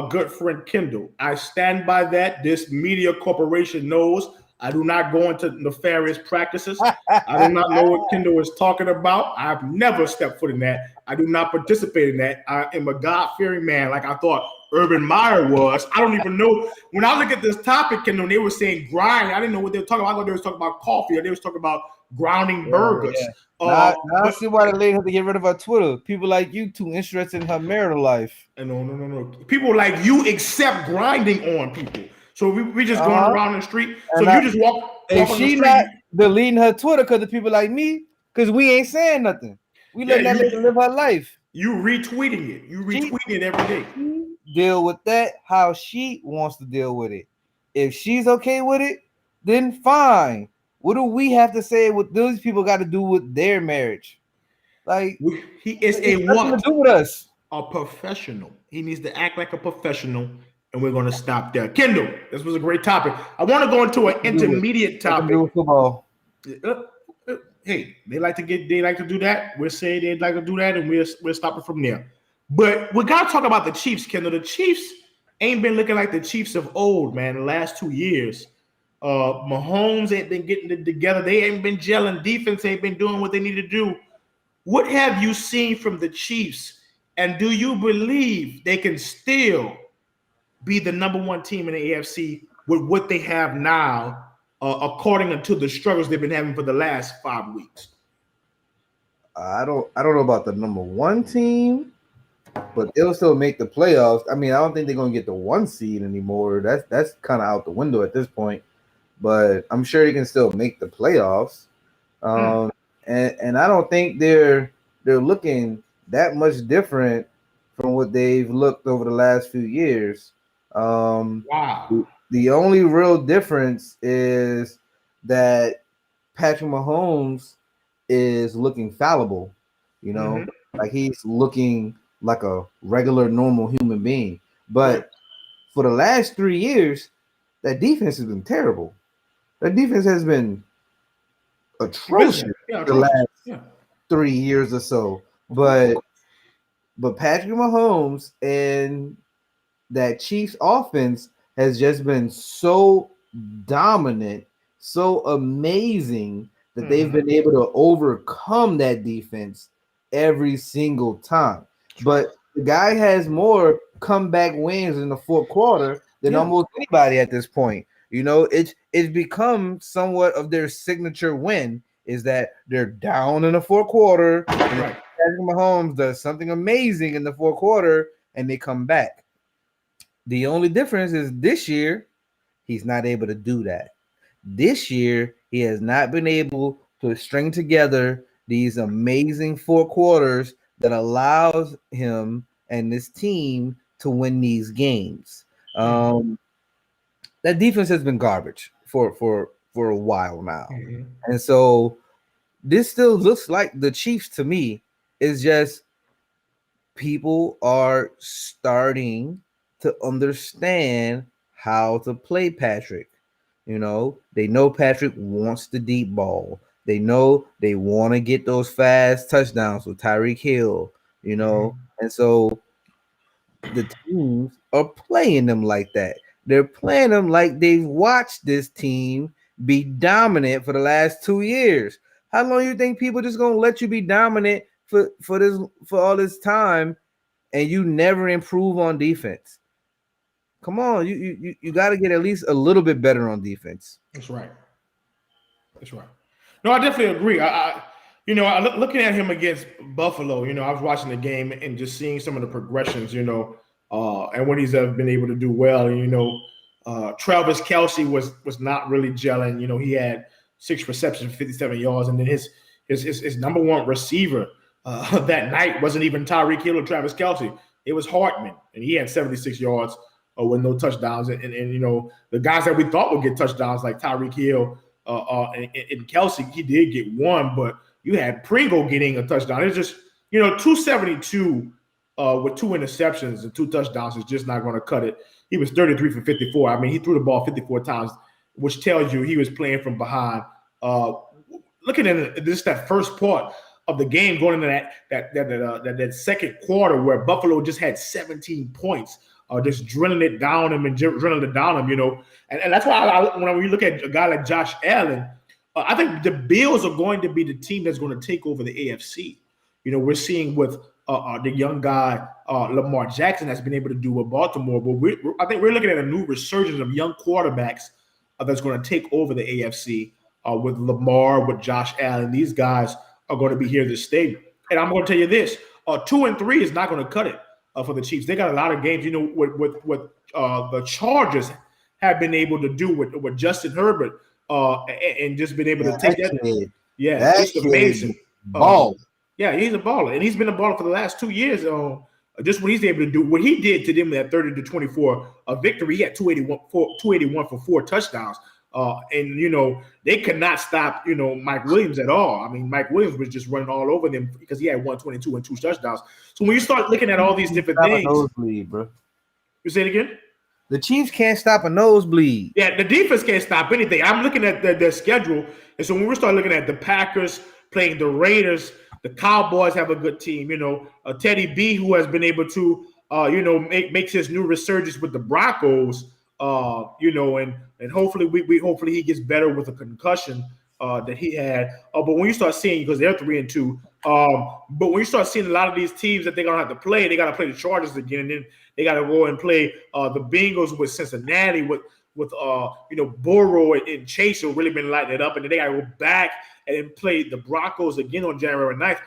good friend Kendall. I stand by that. This media corporation knows I do not go into nefarious practices. I do not know what Kendall is talking about. I've never stepped foot in that. I do not participate in that. I am a God-fearing man, like I thought Urban Meyer was. I don't even know. When I look at this topic, and when they were saying grind, I didn't know what they were talking about. I thought they were talking about coffee, or they was talking about grounding burgers. Yeah. Now I But see why the lady had to get rid of her Twitter. People like you too interested in her marital life. no. People like you accept grinding on people. So we just going Uh-huh. around the street. So And you just if walk on the she street. not deleting her Twitter because of people like me, because we ain't saying nothing. We Yeah, letting that lady live her life. you retweeting it. You She, retweeting it every day. she deal with that how she wants to deal with it. If she's okay with it, then fine. What do we have to say what those people got to do with their marriage? Like He is it's a nothing to what? do with us. A professional. He needs to act like a professional, and we're going to stop there. Kendall, this was a great topic. I want to go into an intermediate Nothing to topic. do with football. Hey, they like to do that. We'll say they'd like to do that, and we'll stop it from there. But we got to talk about the Chiefs, Kendall. The Chiefs ain't been looking like the Chiefs of old, man. The last 2 years, Mahomes ain't been getting it together. They ain't been gelling. Defense ain't been doing what they need to do. What have you seen from the Chiefs, and do you believe they can still be the number one team in the AFC with what they have now, according to the struggles they've been having for the last 5 weeks? I don't know about the number one team, but they'll still make the playoffs. I mean, I don't think they're gonna get the 1 seed anymore. That's kind of out the window at this point. But I'm sure they can still make the playoffs. And I don't think they're looking that much different from what they've looked over the last few years. Wow. The only real difference is that Patrick Mahomes is looking fallible, like he's looking like a regular, normal human being. But for the last 3 years, that defense has been terrible. That defense has been atrocious the last 3 years or so. But Patrick Mahomes and that Chiefs offense has just been so dominant, so amazing that they've been able to overcome that defense every single time. But the guy has more comeback wins in the fourth quarter than almost anybody at this point. It's become somewhat of their signature win is that they're down in the fourth quarter. And Patrick Mahomes does something amazing in the fourth quarter and they come back. The only difference is this year, he's not able to do that. This year, he has not been able to string together these amazing four quarters that allows him and this team to win these games. That defense has been garbage for a while now. And so this still looks like the Chiefs to me. Is just people are starting to understand how to play Patrick. They know Patrick wants the deep ball. They know they want to get those fast touchdowns with Tyreek Hill, and so the teams are playing them like that. They're playing them like they've watched this team be dominant for the last 2 years. How long do you think people just gonna let you be dominant for all this time and you never improve on defense? Come on, you got to get at least a little bit better on defense. That's right. No, I definitely agree. Looking at him against Buffalo, I was watching the game and just seeing some of the progressions, and what he's been able to do well. Travis Kelce was not really gelling. He had 6 receptions, 57 yards, and then his number one receiver that night wasn't even Tyreek Hill or Travis Kelce. It was Hartman, and he had 76 yards with no touchdowns. And the guys that we thought would get touchdowns like Tyreek Hill and Kelce, he did get one, but you had Pringle getting a touchdown. It's just, 272 with 2 interceptions and 2 touchdowns is just not going to cut it. He was 33 for 54. I mean, he threw the ball 54 times, which tells you he was playing from behind. Looking at this, that first part of the game going into that second quarter where Buffalo just had 17 points, just drilling it down him and drilling it down him, and that's why when we look at a guy like Josh Allen, I think the Bills are going to be the team that's going to take over the AFC. We're seeing with the young guy Lamar Jackson has been able to do with Baltimore. But I think we're looking at a new resurgence of young quarterbacks that's going to take over the AFC with Lamar, with Josh Allen. These guys are going to be here to stay. And I'm going to tell you this: 2-3 is not going to cut it for the Chiefs. They got a lot of games. You know what the Chargers have been able to do with Justin Herbert and just been able to take that. Yeah, that it's amazing. ball. Yeah, he's a baller, and he's been a baller for the last 2 years. Just what he's able to do, what he did to them that 30-24 victory. He had 281 for 4 touchdowns. And you know they could not stop Mike Williams at all. I mean, Mike Williams was just running all over them because he had 122 and 2 touchdowns. So when you start looking at all these different things, nosebleed, bro. You say it again. The Chiefs can't stop a nosebleed. Yeah, the defense can't stop anything. I'm looking at their schedule, and so when we start looking at the Packers playing the Raiders, the Cowboys have a good team. Teddy B, who has been able to makes his new resurgence with the Broncos. And hopefully he gets better with a concussion that he had. But when you start seeing, because they're 3-2, but when you start seeing a lot of these teams that they're gonna have to play, they gotta play the Chargers again, and then they gotta go and play the Bengals with Cincinnati with Burrow and Chase have really been lighting it up, and then they gotta go back and play the Broncos again on January 9th.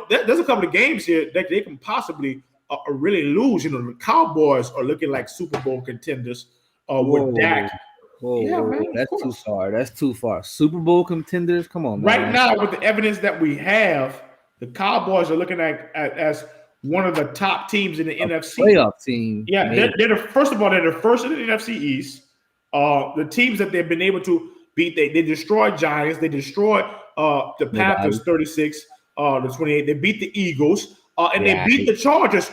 There's a couple of games here that they can possibly really lose. The Cowboys are looking like Super Bowl contenders with Dak. Man, that's too far. That's too far. Super Bowl contenders? Come on, man. Right now, with the evidence that we have, the Cowboys are looking at as one of the top teams in the NFC. Playoff team. Yeah, they're the first in the NFC East. The teams that they've been able to beat, they destroyed Giants. They destroyed the Panthers 36 to 28. They beat the Eagles and they beat the Chargers.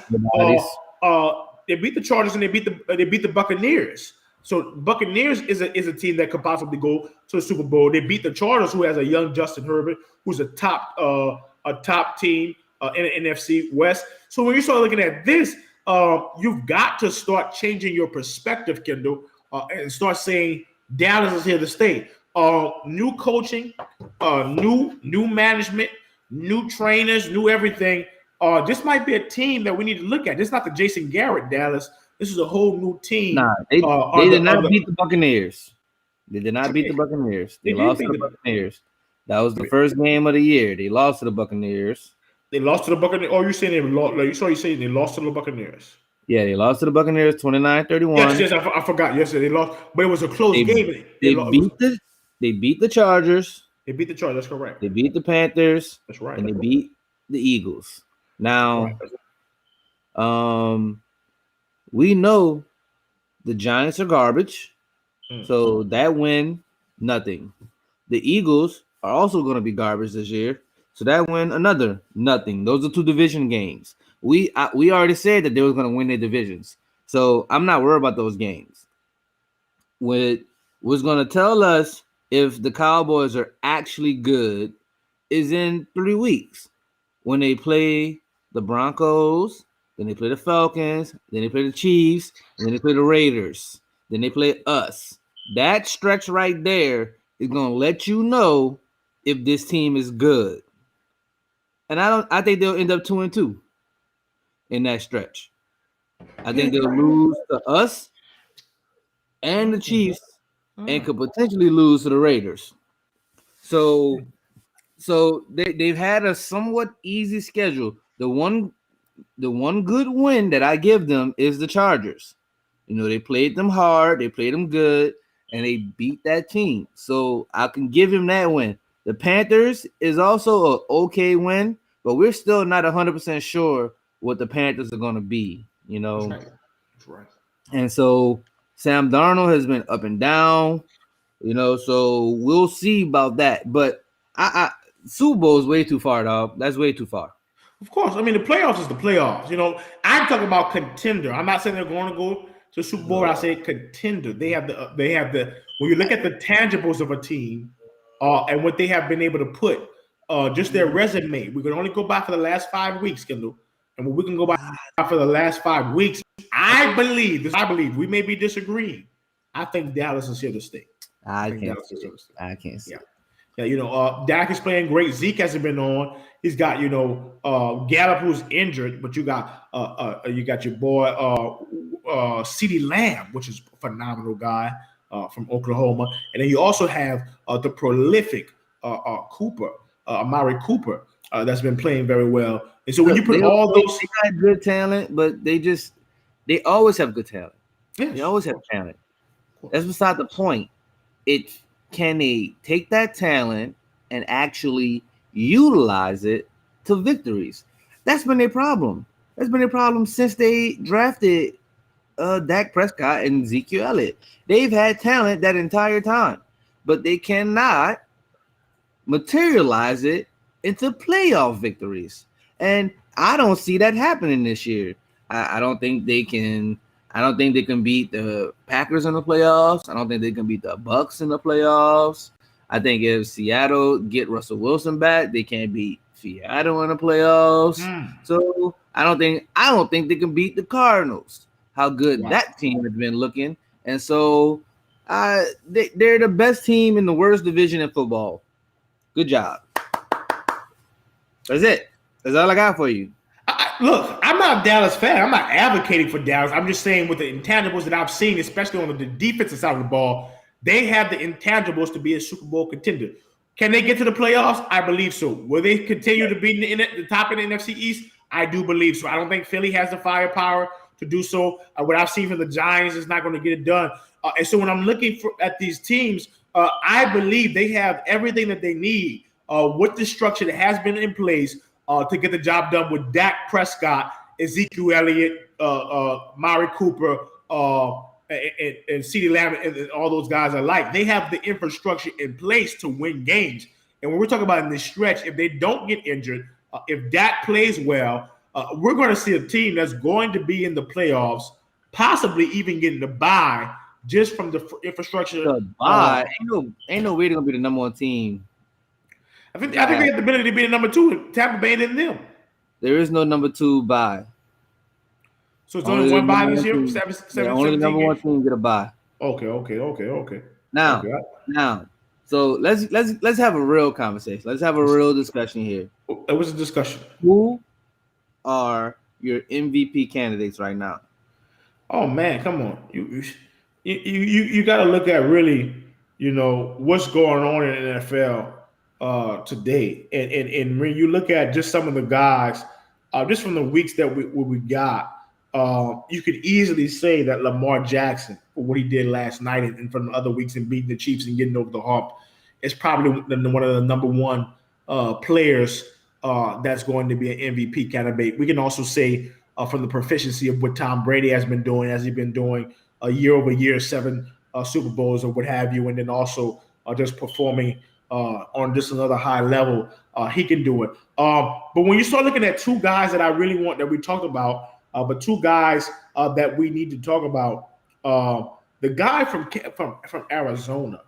They beat the Chargers and they beat the Buccaneers. So Buccaneers is a team that could possibly go to the Super Bowl. They beat the Chargers, who has a young Justin Herbert, who's a top team in the NFC West. So when you start looking at this, you've got to start changing your perspective, Kendall, and start saying Dallas is here to stay. New coaching, new management, new trainers, new everything. This might be a team that we need to look at. This is not the Jason Garrett Dallas. This is a whole new team. Nah, they did not beat the Buccaneers. They did not beat the Buccaneers. They lost to the Buccaneers. That was the first game of the year. They lost to the Buccaneers. They lost to the Buccaneers. Oh, you're saying they lost? Like, you saying they lost to the Buccaneers? Yeah, they lost to the Buccaneers 29-31. Yes, I forgot. Yes, they lost, but it was a close game. They beat the Chargers. They beat the Chargers. That's correct. They beat the Panthers. That's right. And they beat the Eagles. Now, we know the Giants are garbage. So that win, nothing. The Eagles are also going to be garbage this year. So that win, another nothing. Those are 2 division games. We already said that they were going to win their divisions. So I'm not worried about those games. What was going to tell us if the Cowboys are actually good is in 3 weeks when they play the Broncos, then they play the Falcons, then they play the Chiefs, and then they play the Raiders, then they play us. That stretch right there is going to let you know if this team is good. And I think they'll end up 2-2 in that stretch. I think they'll lose to us and the Chiefs and could potentially lose to the Raiders. So they've had a somewhat easy schedule. The one good win that I give them is the Chargers. They played them hard, they played them good, and they beat that team. So I can give him that win. The Panthers is also an okay win, but we're still not 100% sure what the Panthers are going to be. That's right. And so Sam Darnold has been up and down. So we'll see about that. But Super Bowl is way too far, dog. That's way too far. Of course. I mean, the playoffs is the playoffs. I'm talking about contender. I'm not saying they're going to go to Super Bowl. I say contender. They have the when you look at the tangibles of a team and what they have been able to put, just their resume. We can only go by for the last 5 weeks, Kendall. And when we can go by for the last 5 weeks, I believe, we may be disagreeing. I think Dallas is here to stay. I can't see it. Yeah, Dak is playing great. Zeke hasn't been on. He's got Gallup who's injured, but you got your boy CeeDee Lamb, which is a phenomenal guy from Oklahoma, and then you also have the prolific Cooper, Amari Cooper, that's been playing very well. And so when Look, you put all those, they got good talent, but they always have good talent. They yes, always of have course, talent. of course. That's beside the point. It can they take that talent and actually utilize it to victories? That's been their problem. That's been their problem since they drafted Dak Prescott and Ezekiel Elliott. They've had talent that entire time, but they cannot materialize it into playoff victories. And I don't see that happening this year. I don't think they can. I don't think they can beat the Packers in the playoffs. I don't think they can beat the Bucks in the playoffs. I think if Seattle get Russell Wilson back, they can't beat Seattle in the playoffs. Hmm. So I don't think they can beat the Cardinals. How good Wow. that team has been looking, and so they're the best team in the worst division in football. Good job. That's it. That's all I got for you. Look, I'm not a Dallas fan. I'm not advocating for Dallas. I'm just saying with the intangibles that I've seen, especially on the defensive side of the ball, they have the intangibles to be a Super Bowl contender. Can they get to the playoffs? I believe so. Will they continue to be in the top of the NFC East? I do believe so. I don't think Philly has the firepower to do so. What I've seen from the Giants is not going to get it done. And so when I'm looking at these teams, I believe they have everything that they need with the structure that has been in place to get the job done with Dak Prescott, Ezekiel Elliott, Mari Cooper, and CeeDee Lamb, and all those guys alike. They have the infrastructure in place to win games. And when we're talking about in this stretch, if they don't get injured, if Dak plays well, we're going to see a team that's going to be in the playoffs, possibly even getting the bye just from the infrastructure. The bye ain't no way they're gonna be the number one team. I think they have the ability to be the number two. Tampa Bay than them. There is no number two bye. So it's Only only the one bye number this one year. team. Yeah, only the 17 number one games. team get a bye. Okay. Now, Okay. now, so let's have a real conversation. Let's have a real discussion here. It was a discussion. Who are your MVP candidates right now? Oh man, come on. You got to look at really, what's going on in the NFL today, and when you look at just some of the guys, just from the weeks that we got, you could easily say that Lamar Jackson, for what he did last night, and from the other weeks and beating the Chiefs and getting over the hump, is probably one of the number one players that's going to be an MVP candidate. We can also say from the proficiency of what Tom Brady has been doing, as he's been doing year over year, 7 Super Bowls or what have you, and then also just performing on just another high level. He can do it. But when you start looking at two guys that I really want that we talked about, but two guys that we need to talk about, the guy from Arizona,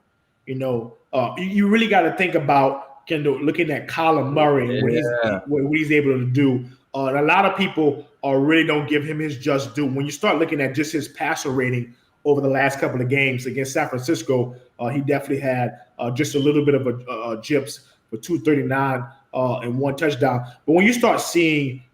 you really got to think about Kendall looking at Kyler Murray and Yeah. what he's able to do. And a lot of people really don't give him his just due. When you start looking at just his passer rating over the last couple of games against San Francisco, he definitely had just a little bit of a gyps for 239 and 1 touchdown. But when you start seeing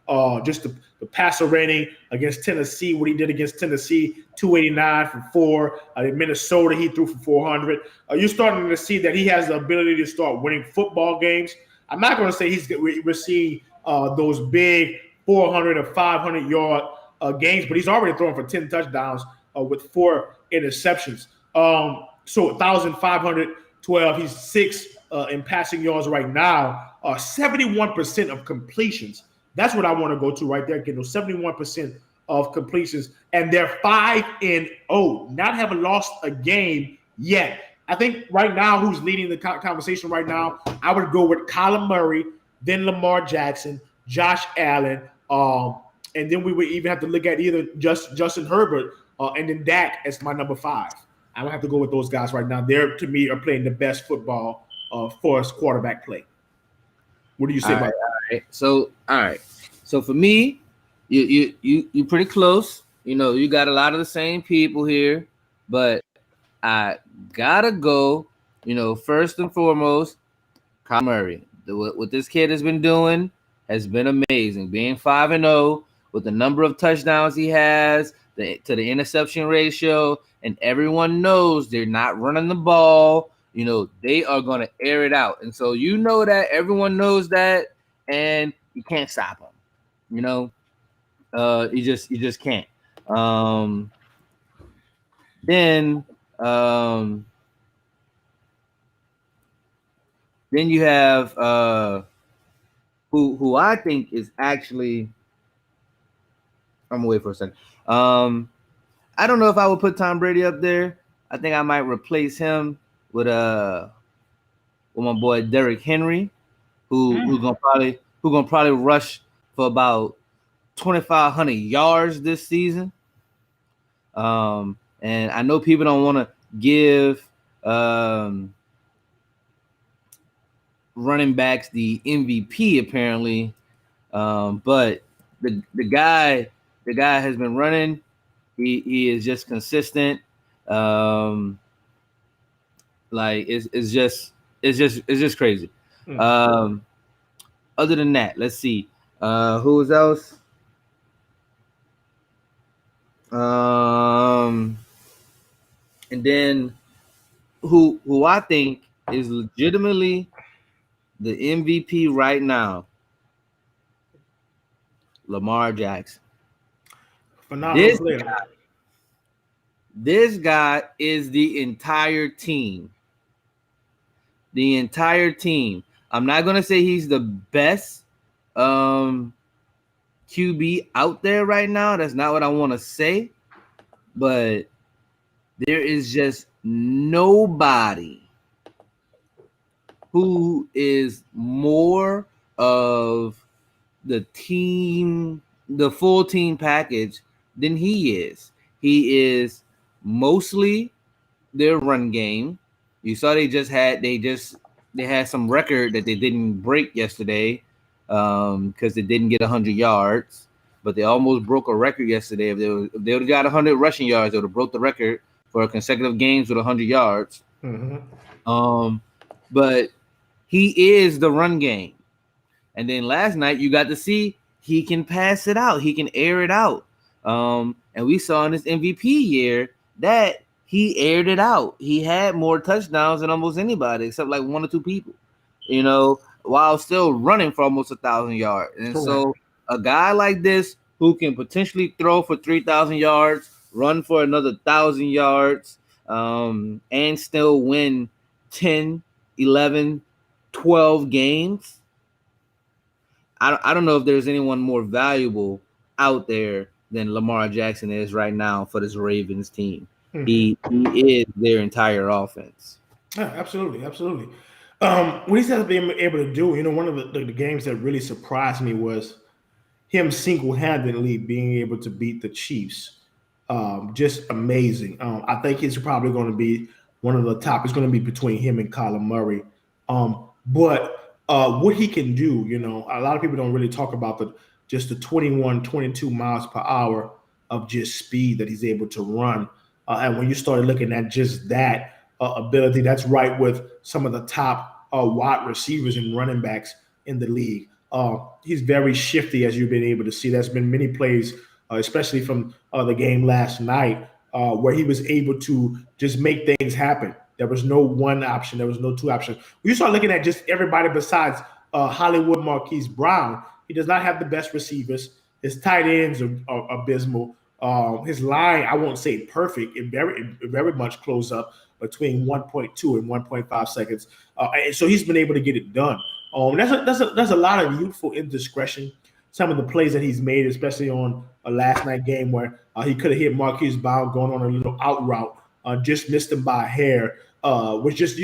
just the passer rating against Tennessee, what he did against Tennessee, 289 for 4. In Minnesota, he threw for 400. You're starting to see that he has the ability to start winning football games. I'm not going to say we're seeing those big 400 or 500 yard games, but he's already thrown for 10 touchdowns with 4 interceptions. So 1,512. He's 6 in passing yards right now. 71% of completions. That's what I want to go to right there. Get those 71% of completions, and they're 5-0, not having lost a game yet. I think right now, who's leading the conversation right now? I would go with Kyler Murray, then Lamar Jackson, Josh Allen, and then we would even have to look at either Justin Herbert and then Dak as my number 5. I would have to go with those guys right now. They're, to me, are playing the best football for us quarterback play. What do you say about that? All right. So for me, you pretty close. You got a lot of the same people here, but I gotta go. First and foremost, Murray. What this kid has been doing has been amazing. Being 5-0 with the number of touchdowns he has, to the interception ratio, and everyone knows they're not running the ball. They are going to air it out, and so that everyone knows that, and you can't stop him. You just can't. Then um, then you have who I think is actually. I'm gonna wait for a second. I don't know if I would put Tom Brady up there. I think I might replace him with my boy Derrick Henry, who gonna probably rush for about 2,500 yards this season. And I know people don't want to give running backs the MVP apparently, but the guy has been running. He is just consistent. Like it's just crazy. Other than that, let's see. Who's else? And then who I think is legitimately the MVP right now, Lamar Jackson. Phenomenal player. This guy is the entire team. The entire team. I'm not gonna say he's the best QB out there right now. That's not what I want to say. But there is just nobody who is more of the team, the full team package than he is. He is mostly their run game. You saw they had some record that they didn't break yesterday because they didn't get 100 yards, but they almost broke a record yesterday. If they would have got 100 rushing yards, they would have broke the record for consecutive games with 100 yards. But he is the run game. And then last night you got to see he can pass it out. He can air it out. And we saw in this MVP year that he aired it out. He had more touchdowns than almost anybody, except like one or two people, while still running for almost 1,000 yards. And so a guy like this who can potentially throw for 3,000 yards, run for another 1,000 yards, and still win 10, 11, 12 games. I don't know if there's anyone more valuable out there than Lamar Jackson is right now for this Ravens team. He is their entire offense. Yeah, absolutely. What he's been able to do, one of the games that really surprised me was him single-handedly being able to beat the Chiefs. Just amazing. I think he's probably going to be one of the top. It's going to be between him and Kyler Murray. But what he can do, a lot of people don't really talk about the 21, 22 miles per hour of just speed that he's able to run. And when you started looking at just that ability, that's right with some of the top wide receivers and running backs in the league. He's very shifty, as you've been able to see. There's been many plays, especially from the game last night, where he was able to just make things happen. There was no one option. There was no two options. When you start looking at just everybody besides Hollywood Marquise Brown, he does not have the best receivers. His tight ends are abysmal. His line, I won't say perfect. It very much close up between 1.2 and 1.5 seconds. And so he's been able to get it done. That's a lot of youthful indiscretion. Some of the plays that he's made, especially on a last night game where he could have hit Marquise Brown going on a little out route, just missed him by a hair, was just,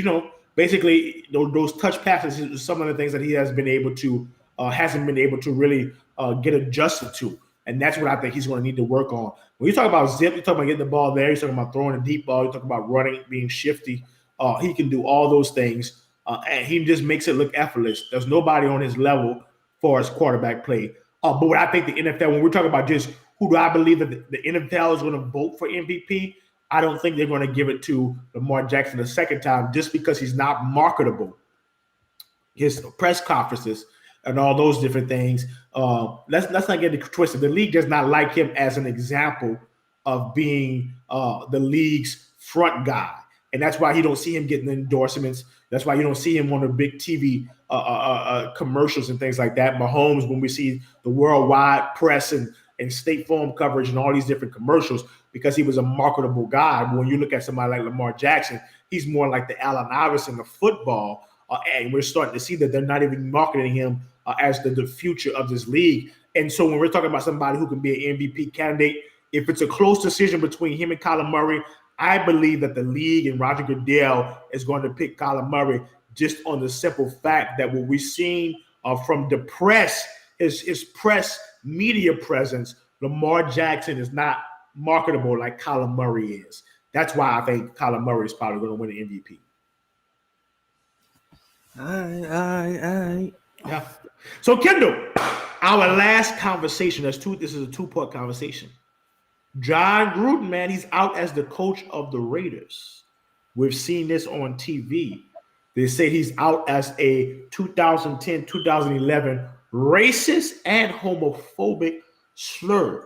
basically those touch passes is some of the things that he has been able to, hasn't been able to really get adjusted to. And that's what I think he's going to need to work on. When you talk about zip, you talk about getting the ball there, you're talking about throwing a deep ball, you talk about running, being shifty. He can do all those things, and he just makes it look effortless. There's nobody on his level for his quarterback play. But what I think the NFL, when we're talking about just who do I believe that the NFL is going to vote for MVP, I don't think they're going to give it to Lamar Jackson the second time just because he's not marketable. his press conferences and all those different things. Let's not get it twisted. The league does not like him as an example of being the league's front guy, and that's why you don't see him getting endorsements. That's why you don't see him on the big TV commercials and things like that. Mahomes, when we see the worldwide press and State Farm coverage and all these different commercials, because he was a marketable guy. But when you look at somebody like Lamar Jackson, he's more like the Allen Iverson of football. And we're starting to see that they're not even marketing him as the future of this league. And so when we're talking about somebody who can be an MVP candidate, if it's a close decision between him and Kyler Murray, I believe that the league and Roger Goodell is going to pick Kyler Murray just on the simple fact that what we've seen from the press, his press media presence, Lamar Jackson is not marketable like Kyler Murray is. That's why I think Kyler Murray is probably going to win the MVP. All right. Yeah. So, Kendall, our last conversation. This is a two-part conversation. John Gruden, man, he's out as the coach of the Raiders. We've seen this on TV. They say he's out as a 2010-2011 racist and homophobic slur.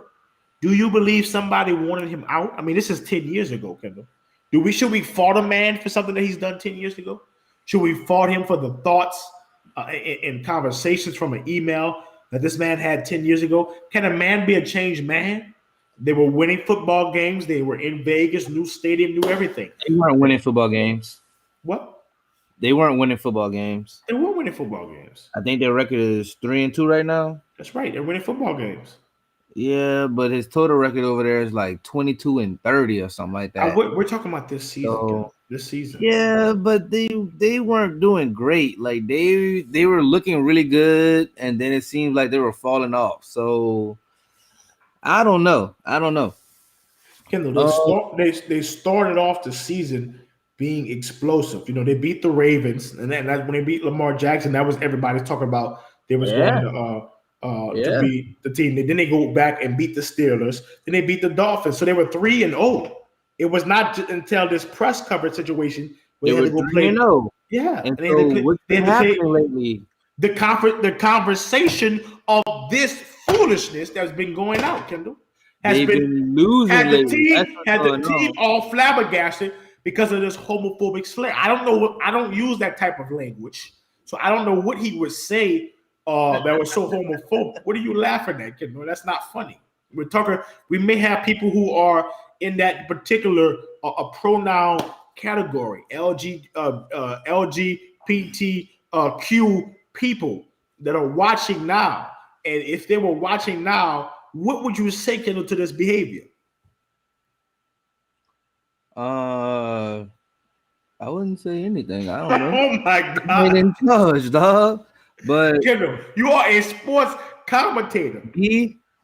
Do you believe somebody wanted him out? I mean, this is 10 years ago, Kendall. Should we fault a man for something that he's done 10 years ago? Should we fault him for the thoughts and conversations from an email that this man had 10 years ago? Can a man be a changed man? They were winning football games. They were in Vegas, new stadium, new everything. They weren't winning football games. What? They weren't winning football games. They were winning football games. I think their record is 3-2 right now. That's right. They're winning football games. Yeah, but his total record over there is like 22-30 or something like that. We're talking about this season. So, this season. Yeah, but they weren't doing great. Like they were looking really good, and then it seemed like they were falling off. So I don't know. Kendall, they started off the season being explosive. You know, they beat the Ravens, and then when they beat Lamar Jackson, that was everybody talking about. They was going to beat the team. Then they go back and beat the Steelers. Then they beat the Dolphins. So they were 3-0. It was not until this press coverage situation where they had to go play. 3-0. Yeah, and so what's been happening lately? The conversation of this foolishness that's been going out, Kendall, has been losing. Had the team all flabbergasted because of this homophobic slur. I don't know I don't use that type of language, so I don't know what he would say that was so homophobic. What are you laughing at, Kendall? That's not funny. We're talking. We may have people who are in that particular pronoun category, LGBTQ people that are watching now. And if they were watching now, what would you say, Kendall, to this behavior? I wouldn't say anything. I don't know. Oh my God! In charge, dog. But Kendall, you are a sports commentator.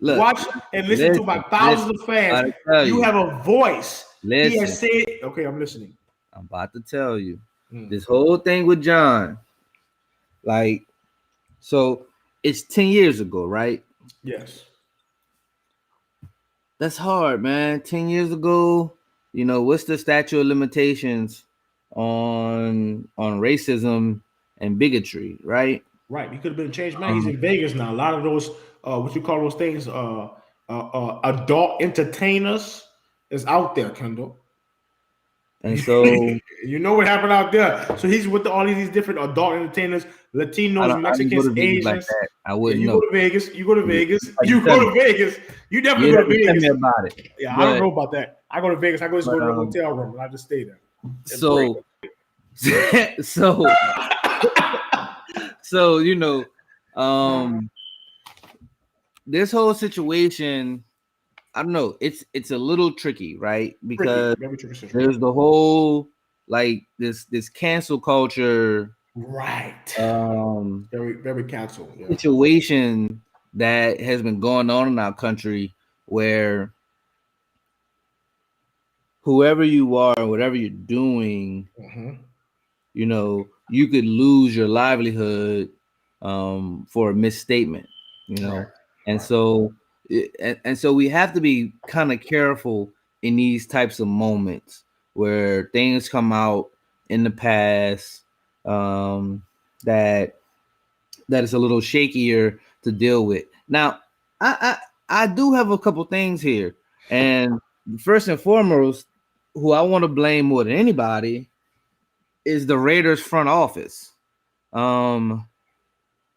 Watch and listen to my thousands of fans. You have a voice. He has said, okay, I'm listening. I'm about to tell you this whole thing with John. Like, so it's 10 years ago, right? Yes. That's hard, man. 10 years ago, you know, what's the statute of limitations on racism and bigotry, right? Right. He could have been changed, man. He's in Vegas now. A lot of those, what you call those things, adult entertainers is out there, Kendall. And so you know what happened out there. So he's with all these different adult entertainers, Latinos, Mexicans, Asians. Like that. I wouldn't know. Go to Vegas. You go to Vegas. You go to Vegas. You definitely go to Vegas. Tell me about it. Yeah, I don't know about that. I go to Vegas. I go to a hotel room and I just stay there. So you know, this whole situation, I don't know. It's a little tricky, right? Because there's the whole like this cancel culture, right? Very cancel situation that has been going on in our country, where whoever you are, whatever you're doing, you know, you could lose your livelihood for a misstatement, you know, and so we have to be kind of careful in these types of moments where things come out in the past that that it's a little shakier to deal with. Now, I do have a couple things here, and first and foremost, who I want to blame more than anybody is the Raiders front office. Um,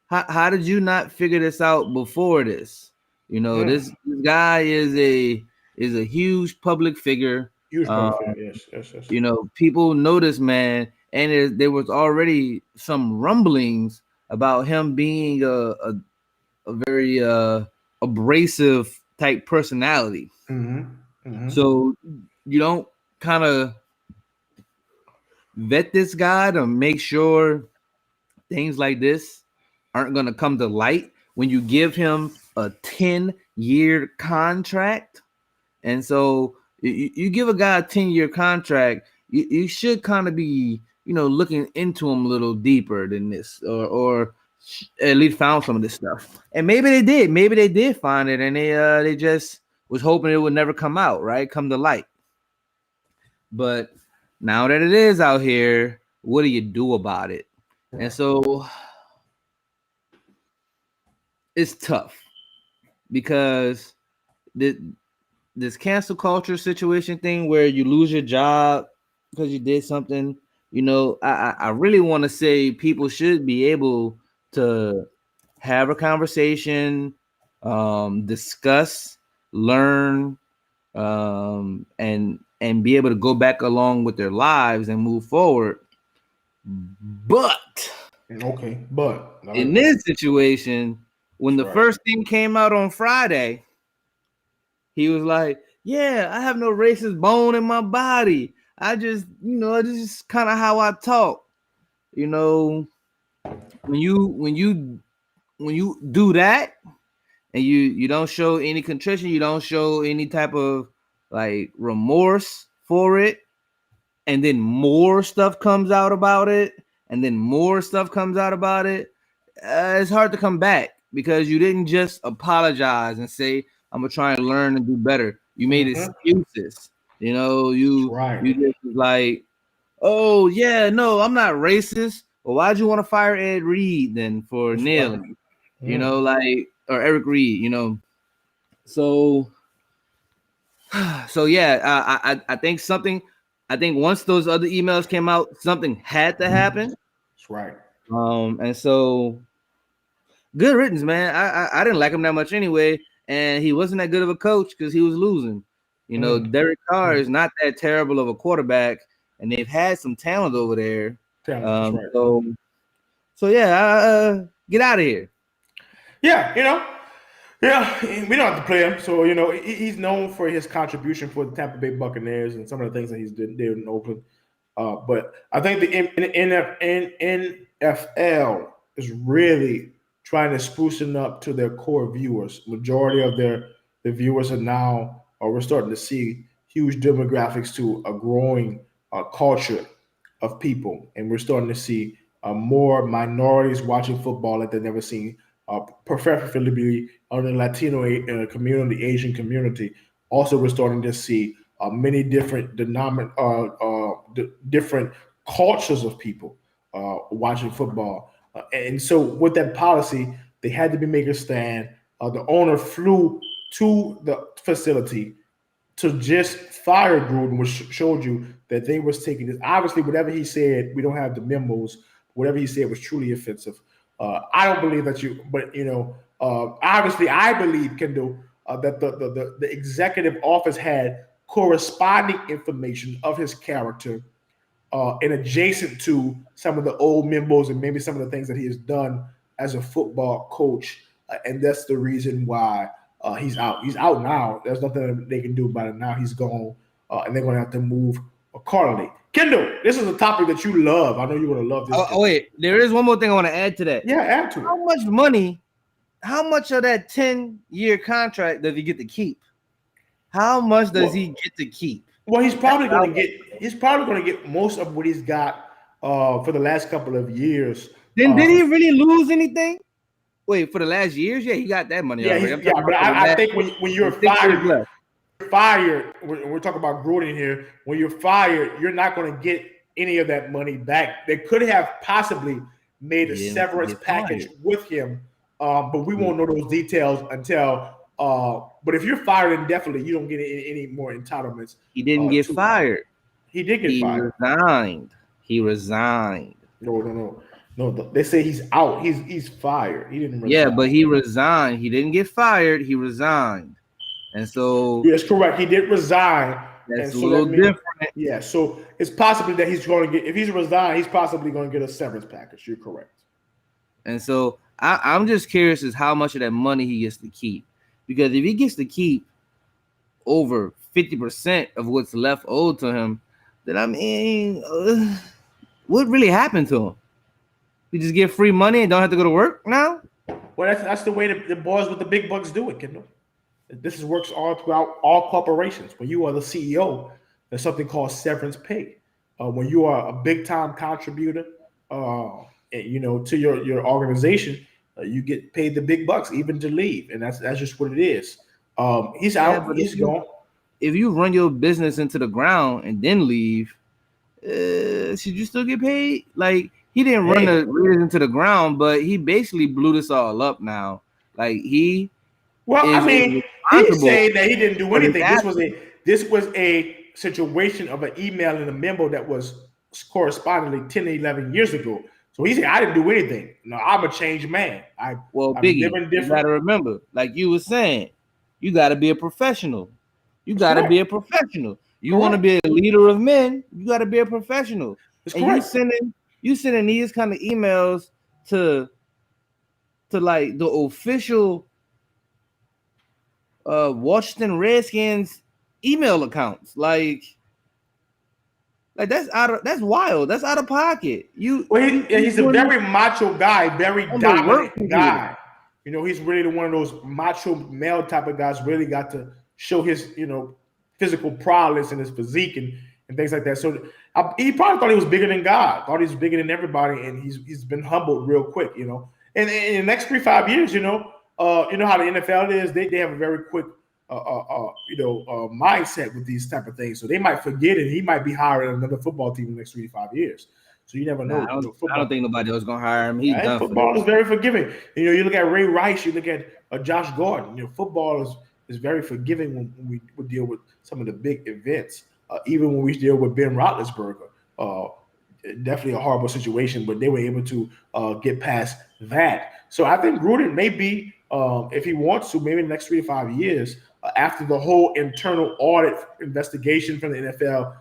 how did you not figure this out before this? This guy is a huge public figure. Huge Um, public figure. Yes, yes, yes. People know this man, and there was already some rumblings about him being a very abrasive type personality. Mm-hmm. Mm-hmm. So you don't kind of vet this guy to make sure things like this aren't going to come to light when you give him a 10-year contract. And so you give a guy a 10-year contract, you should kind of be, looking into him a little deeper than this, or at least found some of this stuff. And maybe they did. Maybe they did find it, and they just was hoping it would never come out, right? Come to light. But now that it is out here, what do you do about it? And so it's tough because this cancel culture situation thing where you lose your job because you did something, I really want to say people should be able to have a conversation, discuss, learn, and be able to go back along with their lives and move forward. But Okay, but in this situation, when the first thing came out on Friday, he was like, "Yeah, I have no racist bone in my body. I just, this is kind of how I talk." When you do that and you don't show any contrition, you don't show any type of like remorse for it, and then more stuff comes out about it, and then more stuff comes out about it, it's hard to come back because you didn't just apologize and say, "I'm gonna try and learn and do better." You made excuses. You just was like, "Oh yeah, no, I'm not racist." Well, why'd you want to fire Ed Reed then for kneeling? Or Eric Reed. So so yeah, I think something. I think once those other emails came out, something had to happen. That's right. And so good riddance, man. I didn't like him that much anyway, and he wasn't that good of a coach because he was losing. Derek Carr is not that terrible of a quarterback, and they've had some talent over there. That's right. So yeah, get out of here. Yeah, we don't have to play him. So he's known for his contribution for the Tampa Bay Buccaneers and some of the things that he's did in Oakland. But I think the NFL is really trying to sprucing up to their core viewers. Majority of the viewers are now, or we're starting to see huge demographics to a growing culture of people, and we're starting to see more minorities watching football that they've never seen. Preferably on the Latino community, Asian community. Also, we're starting to see many different different cultures of people watching football. And so, with that policy, they had to be making a stand. The owner flew to the facility to just fire Gruden, which showed you that they was taking this. Obviously, whatever he said, we don't have the memos. Whatever he said was truly offensive. I don't believe that but obviously, I believe, Kendall, that the executive office had corresponding information of his character and adjacent to some of the old memos and maybe some of the things that he has done as a football coach, and that's the reason why he's out. He's out now. There's nothing they can do about it now. He's gone, and they're going to have to move accordingly. Kendall, this is a topic that you love. I know you're going to love this. Oh wait, there is one more thing I want to add to that. Yeah, add to it. How much money? How much of that 10-year contract does he get to keep? How much does he get to keep? Well, he's probably going to get. He's probably going to get most of what he's got for the last couple of years. Then did he really lose anything? Wait, for the last years? Yeah, he got that money already. But I think when you're fired, we're talking about Gruden here. When you're fired, you're not going to get any of that money back. They could have possibly made a He didn't severance get package fired. with him. But we won't know those details until. But if you're fired indefinitely, you don't get any more entitlements. He didn't get To fired. He did get He fired. resigned. He resigned. No. They say he's out. He's fired. He didn't Yeah, resign. but he resigned. He didn't get fired. He resigned. And so Yes, correct. He did resign, and that's a so that little means different. yeah. So it's possibly that he's going to get if he's resigned, he's possibly going to get a severance package. You're correct. And so I'm just curious as how much of that money he gets to keep. Because if he gets to keep over 50% of what's left owed to him, then I mean, what really happened to him? He just get free money and don't have to go to work now? Well, that's the way the boys with the big bucks do it, Kendall. This works all throughout all corporations. When you are the CEO, there's something called severance pay. When you are a big time contributor, to your organization, you get paid the big bucks even to leave, and that's just what it is. He's Yeah, out. but He's gone. if you run your business into the ground and then leave, should you still get paid? Like he didn't run the Hey, business into the ground, but he basically blew this all up now. Like he well, I is mean, he's responsible saying that he didn't do for this anything. action. This was a situation of an email and a memo that was correspondingly 10 to 11 years ago. So he said, I didn't do anything. No, I'm a changed man. Well, I'm Biggie, living you got different. to remember, like you were saying, you got to be a professional. You That's got to correct. be a professional. You want to Correct. be a leader of men, you got to be a professional. It's And correct. you sending these kind of emails to like the official Washington Redskins email accounts. Like that's wild. That's out of pocket. Well, You he's a doing this very macho guy, very on the dominant work computer. guy. He's really one of those macho male type of guys. Really got to show his physical prowess and his physique and things like that. So he probably thought he was bigger than God. Thought he was bigger than everybody, and he's been humbled real quick. And in the next 3-5 years, you know how the NFL is. They have a very quick mindset with these type of things. So they might forget it. He might be hiring another football team in the next 3 to 5 years. So you never Nah, know. I don't Football. think nobody else gonna hire him. He's And done for football is this. very forgiving. You look at Ray Rice, you look at Josh Gordon. Football is very forgiving when we deal with some of the big events. Even when we deal with Ben Roethlisberger, definitely a horrible situation, but they were able to get past that. So I think Gruden may be, if he wants to, maybe in the next 3 to 5 years, after the whole internal audit investigation from the NFL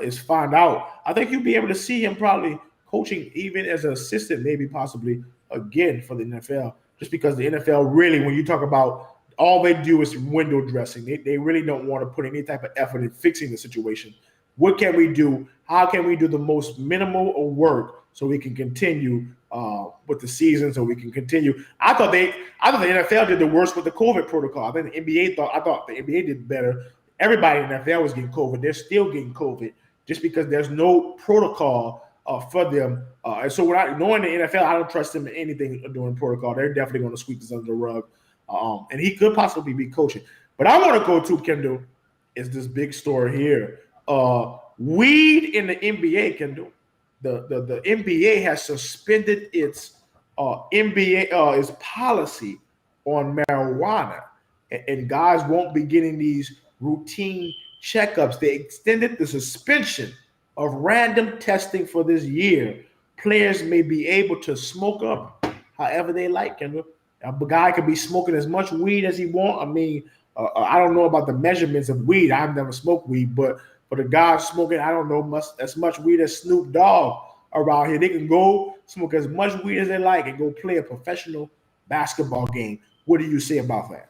is found out, I think you'll be able to see him probably coaching even as an assistant, maybe possibly again for the NFL, just because the NFL really, when you talk about all they do is window dressing, they really don't want to put any type of effort in fixing the situation. What can we do? How can we do the most minimal of work so we can continue with the season? So we can continue. I thought the NFL did the worst with the COVID protocol. I think the NBA I thought the NBA did better. Everybody in the NFL was getting COVID. They're still getting COVID just because there's no protocol for them. And so knowing the NFL, I don't trust them in anything doing protocol. They're definitely going to sweep this under the rug. And he could possibly be coaching. But I want to go to, Kendall, is this big story here. Weed in the NBA, Kendall. The NBA has suspended its its policy on marijuana, and guys won't be getting these routine checkups. They extended the suspension of random testing for this year. Players may be able to smoke up however they like, Kendall. A guy could be smoking as much weed as he want. I mean, I don't know about the measurements of weed. I've never smoked weed, but for the guys smoking, I don't know as much weed as Snoop Dogg around here. They can go smoke as much weed as they like and go play a professional basketball game. What do you say about that?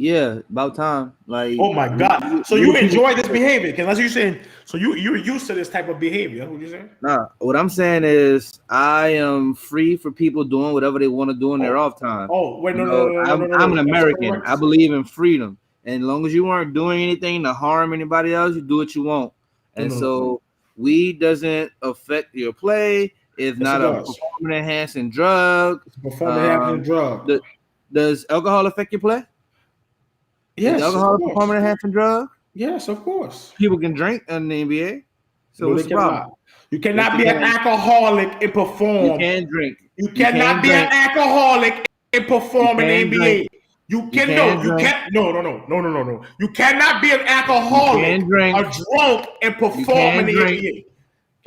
Yeah, about time. Like Oh my God! So new you people. enjoy this behavior? Because as you're saying, so you're used to this type of behavior. That's what you're saying? Nah, what I'm saying is I am free for people doing whatever they want to do in their Oh, off time. wait, no, I'm an that's American. correct. I believe in freedom. And as long as you weren't doing anything to harm anybody else, you do what you want. And No. so weed doesn't affect your play. It's Yes, it not a does. performance enhancing drug. It's a performance enhancing drug. Does alcohol affect your play? Is Yes, of alcohol a course. performance enhancing drug? Yes, of course. People can drink in the NBA. So No, they what's the problem? cannot. You cannot be an alcoholic and perform. You can drink. You cannot be an alcoholic and perform in the NBA. You can no. You can't. No. You cannot be an alcoholic or drunk and perform in the NBA.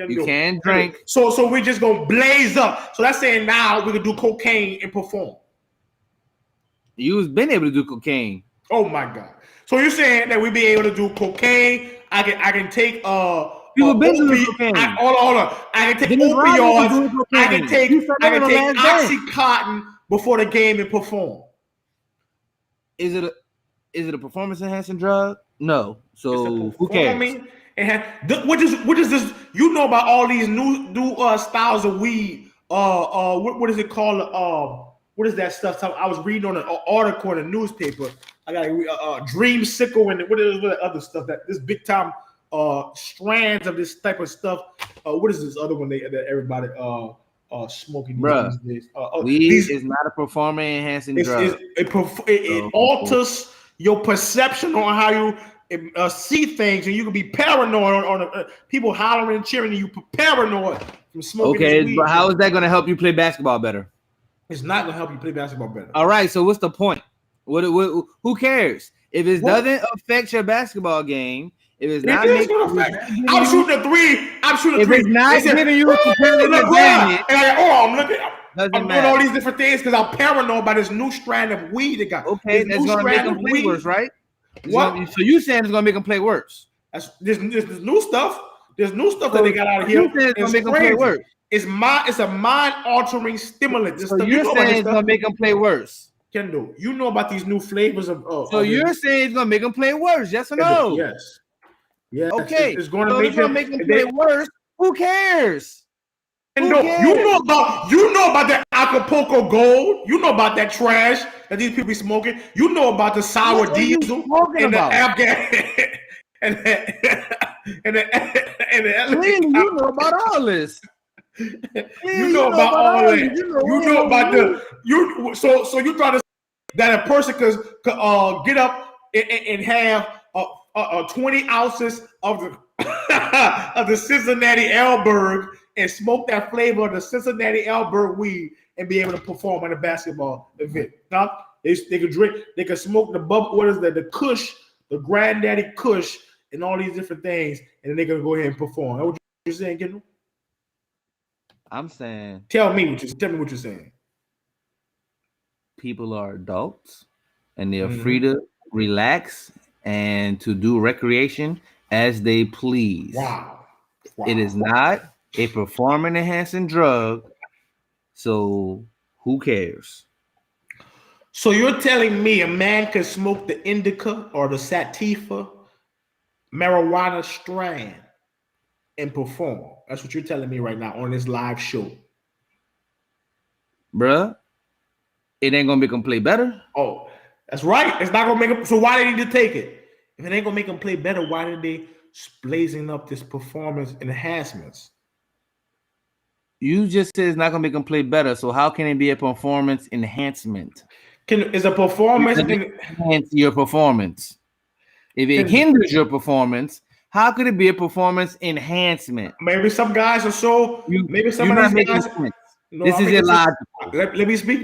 You can drink. So we're just gonna blaze up. So that's saying now we can do cocaine and perform. You've been able to do cocaine. Oh my God! So you're saying that we be able to do cocaine? I can take You've been doing cocaine. Hold on. I can take opioids. I can take OxyContin before the game and perform. Is it a performance enhancing drug? No. So who cares? What is this? You know about all these new styles of weed? What is it called? What is that stuff? I was reading on an article in a newspaper. I got Dream Sickle and what is the other stuff that this big time strands of this type of stuff. What is this other one that everybody smoking these days? Weed is not a performance enhancing drug. It alters your perception on how you see things, and you can be paranoid on people hollering and cheering, and you paranoid from smoking. Okay, but how is that going to help you play basketball better? It's not going to help you play basketball better. All right, so what's the point? Who cares if it doesn't affect your basketball game? If it's not making, I'm shooting a three. If it's not giving you a competitive advantage, I'm doing all these different things because I'm paranoid about this new strand of weed they got. Okay, that's going to make them play worse, right? What? So you saying it's going to make them play worse? There's new stuff. There's new stuff that they got out of here. It's going to make them play worse. It's a mind-altering stimulant. So you're saying it's going to make them play worse? Kendall, you know about these new flavors of. So you're saying it's going to make them play worse? Yes or no? Yes. Yes. Okay. It's going to make them play worse. Who cares? You know about the Acapulco Gold. You know about that trash that these people be smoking. You know about the sour diesel and the Afghan and the Clearly, you know about all this. You know about all that. You know about so you thought that a person could get up and have 20 ounces of the Cincinnati Ellsberg and smoke that flavor of the Cincinnati Ellsberg weed and be able to perform in a basketball event. Now they could drink, they could smoke the bubble. What is that? The Kush, the Granddaddy Kush, and all these different things, and then they're gonna go ahead and perform. That's what you're saying, Kendall? I'm saying. Tell me what you're saying. People are adults, and they are free to relax and to do recreation as they please. Wow. It is not a performance enhancing drug, so who cares? So you're telling me a man can smoke the indica or the sativa marijuana strand and perform? That's what you're telling me right now on this live show. Bruh, it ain't gonna make them play better. Oh, that's right. It's not gonna make them. So why did they need to take it? If it ain't gonna make them play better, why did they blazing up this performance enhancements? You just said it's not gonna make them play better. So how can it be a performance enhancement? Is a performance enhance your performance? If it hinders your performance, how could it be a performance enhancement? Maybe some guys are so. Maybe some of these guys. No, this is illogical. Let me speak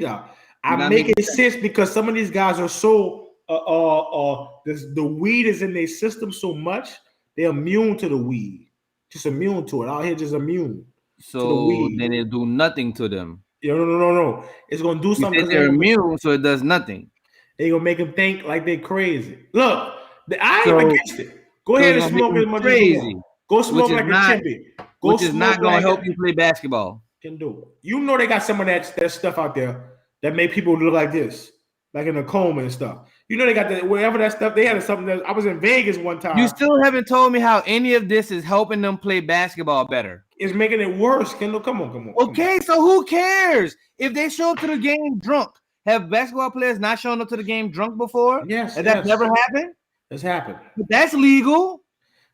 now. I'm making sense because some of these guys are so. The weed is in their system so much they're immune to the weed. Just immune to it. Out here, just immune. So then it do nothing to them. No. It's gonna do something. They're immune, so it does nothing. They gonna make them think like they're crazy. Look, I ain't against it. Go ahead and smoke as much as you want. Go smoke like a chimpy. Which is not gonna help you play basketball. Can do. You know they got some of that stuff out there that make people look like this, like in a coma and stuff. You know they got that whatever that stuff. They had something that I was in Vegas one time. You still haven't told me how any of this is helping them play basketball better. It's making it worse, Kendall. Come on. Okay, so who cares if they show up to the game drunk? Have basketball players not shown up to the game drunk before? Yes. That's never happened. It's happened. But that's legal.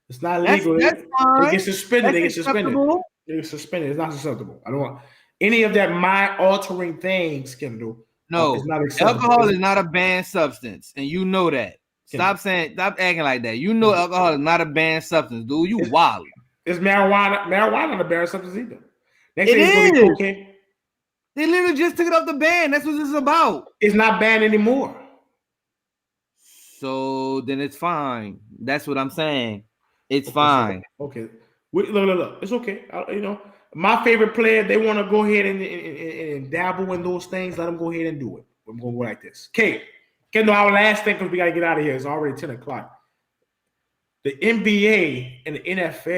It's not legal. That's fine. They get suspended. They get suspended. It's not acceptable. I don't want any of that mind-altering things, Kendall. No, it's not acceptable. Alcohol is not a banned substance, and you know that. Stop acting like that. You know alcohol is not a banned substance, dude. You wild. Is marijuana not a banned substance either? They It say it's gonna be is. cocaine. They literally just took it off the ban. That's what this is about. It's not banned anymore. So then it's fine. That's what I'm saying. It's Okay, so fine. okay. Look. It's okay. My favorite player, they want to go ahead and dabble in those things. Let them go ahead and do it. I'm going to go like this. Okay. Kendall, our last thing, because we got to get out of here. It's already 10 o'clock. The NBA and the Oh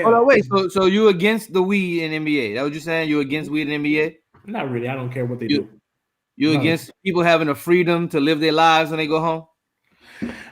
no, NFL. wait. So you against the weed in NBA? That what you're saying? You against weed in NBA? Not really. I don't care what they You do. you None. against people having the freedom to live their lives when they go home?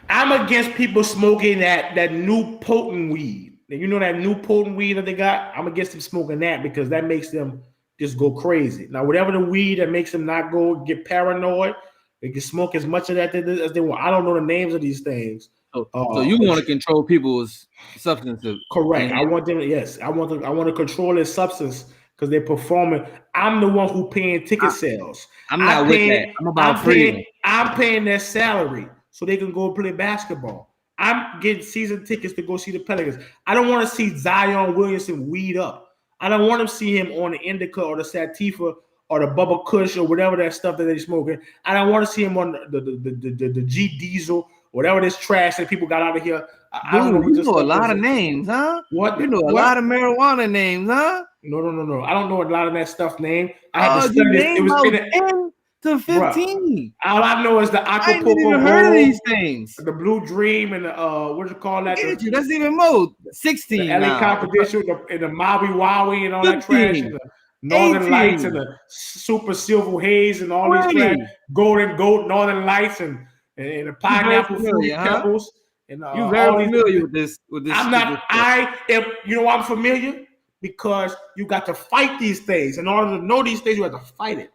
I'm against people smoking that new potent weed. And you know that new potent weed that they got? I'm against them smoking that because that makes them just go crazy. Now, whatever the weed that makes them not go get paranoid, they can smoke as much of that as they want. I don't know the names of these things. So you want to control people's substances? Correct. I want them. Yes, I want to control their substance because they're performing. I'm the one who paying ticket sales. I'm not with that. I'm about freedom. I'm paying their salary so they can go play basketball. I'm getting season tickets to go see the Pelicans. I don't want to see Zion Williamson weed up. I don't want to see him on the indica or the sativa or the Bubba Kush or whatever that stuff that they're smoking. I don't want to see him on the G Diesel, whatever this trash that people got out of here. I don't know what Dude, this you know a stuff lot is. of names, huh? What? You know a What? lot of marijuana names, huh? No. I don't know a lot of that stuff name. I had to Oh, you study this. It named was about in the 10 to 15. all I know is the I ain't even Acapulco heard of Gold, these things. the Blue Dream, and the what do you call that? Get you. That's even more. The 16 LA now. Confidential, and the Maui Wowie, and all that trash, 15, and the Northern Lights, and 18, the Super Silver Haze, and all these trash, 20. Golden Goat, Northern Lights, and the You very Pineapple Fruity familiar, huh? Pebbles, and You very all these. familiar with this. I'm not. I am. You know why I'm familiar? Because you got to fight these things. In order to know these things, you have to fight it.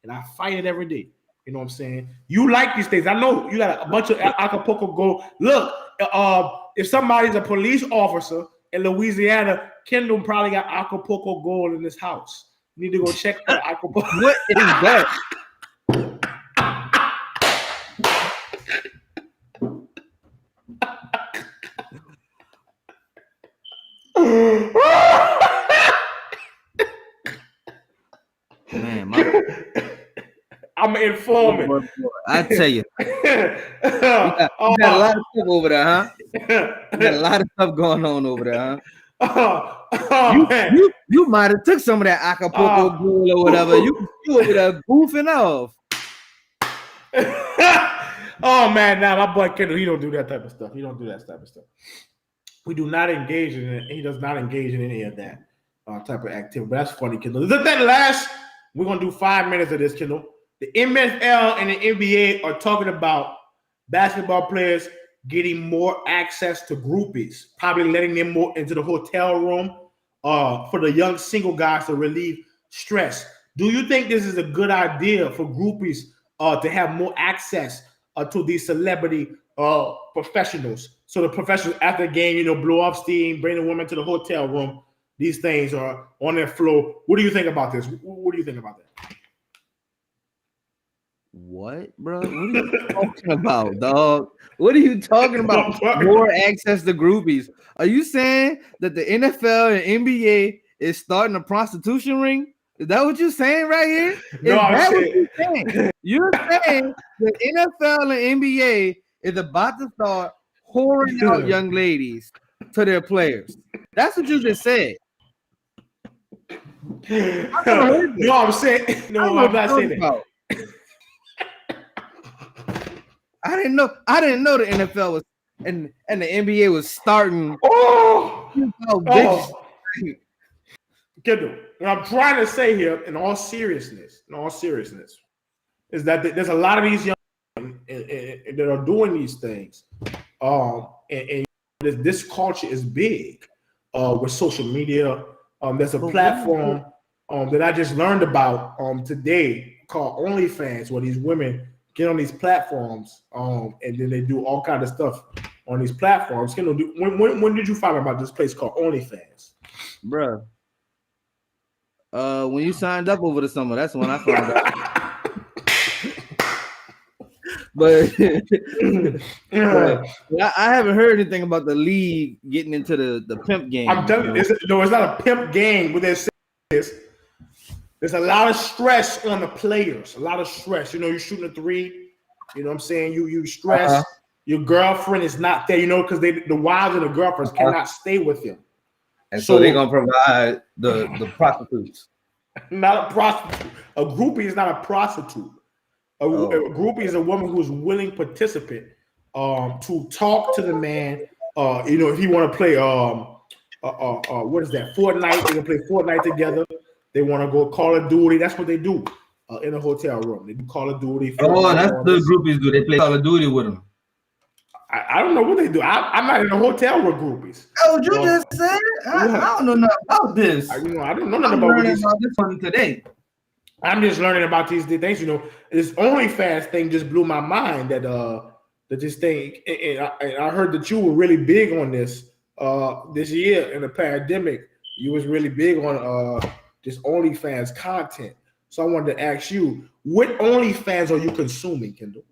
And I fight it every day. You know what I'm saying? You like these things. I know you got a bunch of Acapulco Gold. Look, if somebody's a police officer in Louisiana, Kendall probably got Acapulco Gold in his house. You need to go check for the Acapulco. What is that? Man, I'm an informant. I tell you, you got a lot of stuff over there, huh? You got a lot of stuff going on over there, huh? You might have took some of that Acapulco Gold or whatever. You over there goofing off. Oh man, now my boy Kendall, he don't do that type of stuff. He don't do that type of stuff. We do not engage in it. He does not engage in any of that type of activity. But that's funny, Kendall. That last, we're gonna do 5 minutes of this, Kendall. The NFL and the NBA are talking about basketball players getting more access to groupies, probably letting them more into the hotel room for the young single guys to relieve stress. Do you think this is a good idea for groupies to have more access to these celebrity professionals? So the professionals after the game, blow off steam, bring the woman to the hotel room. These things are on their floor. What do you think about this? What do you think about that? What, bro? What are you talking about, dog? What are you talking about? More access to groupies. Are you saying that the NFL and NBA is starting a prostitution ring? Is that what you're saying right here? No, what you're saying? You're saying the NFL and NBA is about to start whoring out young ladies to their players. That's what you just said. No, I'm saying no. I'm not saying that. I didn't know the NFL was and the NBA was starting. Kendall, what I'm trying to say here, in all seriousness, is that there's a lot of these young men that are doing these things, and this culture is big with social media. There's a platform that I just learned about today called OnlyFans, where these women get on these platforms, and then they do all kind of stuff on these platforms. When did you find out about this place called OnlyFans, bro? When you signed up over the summer, that's when I found out. but Yeah. I haven't heard anything about the league getting into the pimp I'm game. telling you, it's not a pimp game. What they're saying is there's a lot of stress on the players. A lot of stress. You know, you're shooting a three. You know what I'm saying? You stress. Uh-huh. Your girlfriend is not there. You know, because the wives and the girlfriends cannot stay with him. And so they're So gonna provide the prostitutes. not a prostitute. A groupie is not a prostitute. A groupie is a woman who is willing participant to talk to the man. You know, if he want to play what is that? Fortnite. They're gonna play Fortnite together. They want to go Call of Duty. That's what they do in a hotel room. They do Call of Duty. Oh, Fortnite, that's all the this. groupies do. They play Call of Duty with them. I don't know what they do. I'm not in a hotel with groupies. Oh, you just said I don't know nothing about this. I don't know nothing I'm about learning this. about this one today. I'm just learning about these things. You know, this OnlyFans thing just blew my mind. That this thing. And I heard that you were really big on this this year in the pandemic. You was really big on this OnlyFans content. So I wanted to ask you, what OnlyFans are you consuming, Kendall?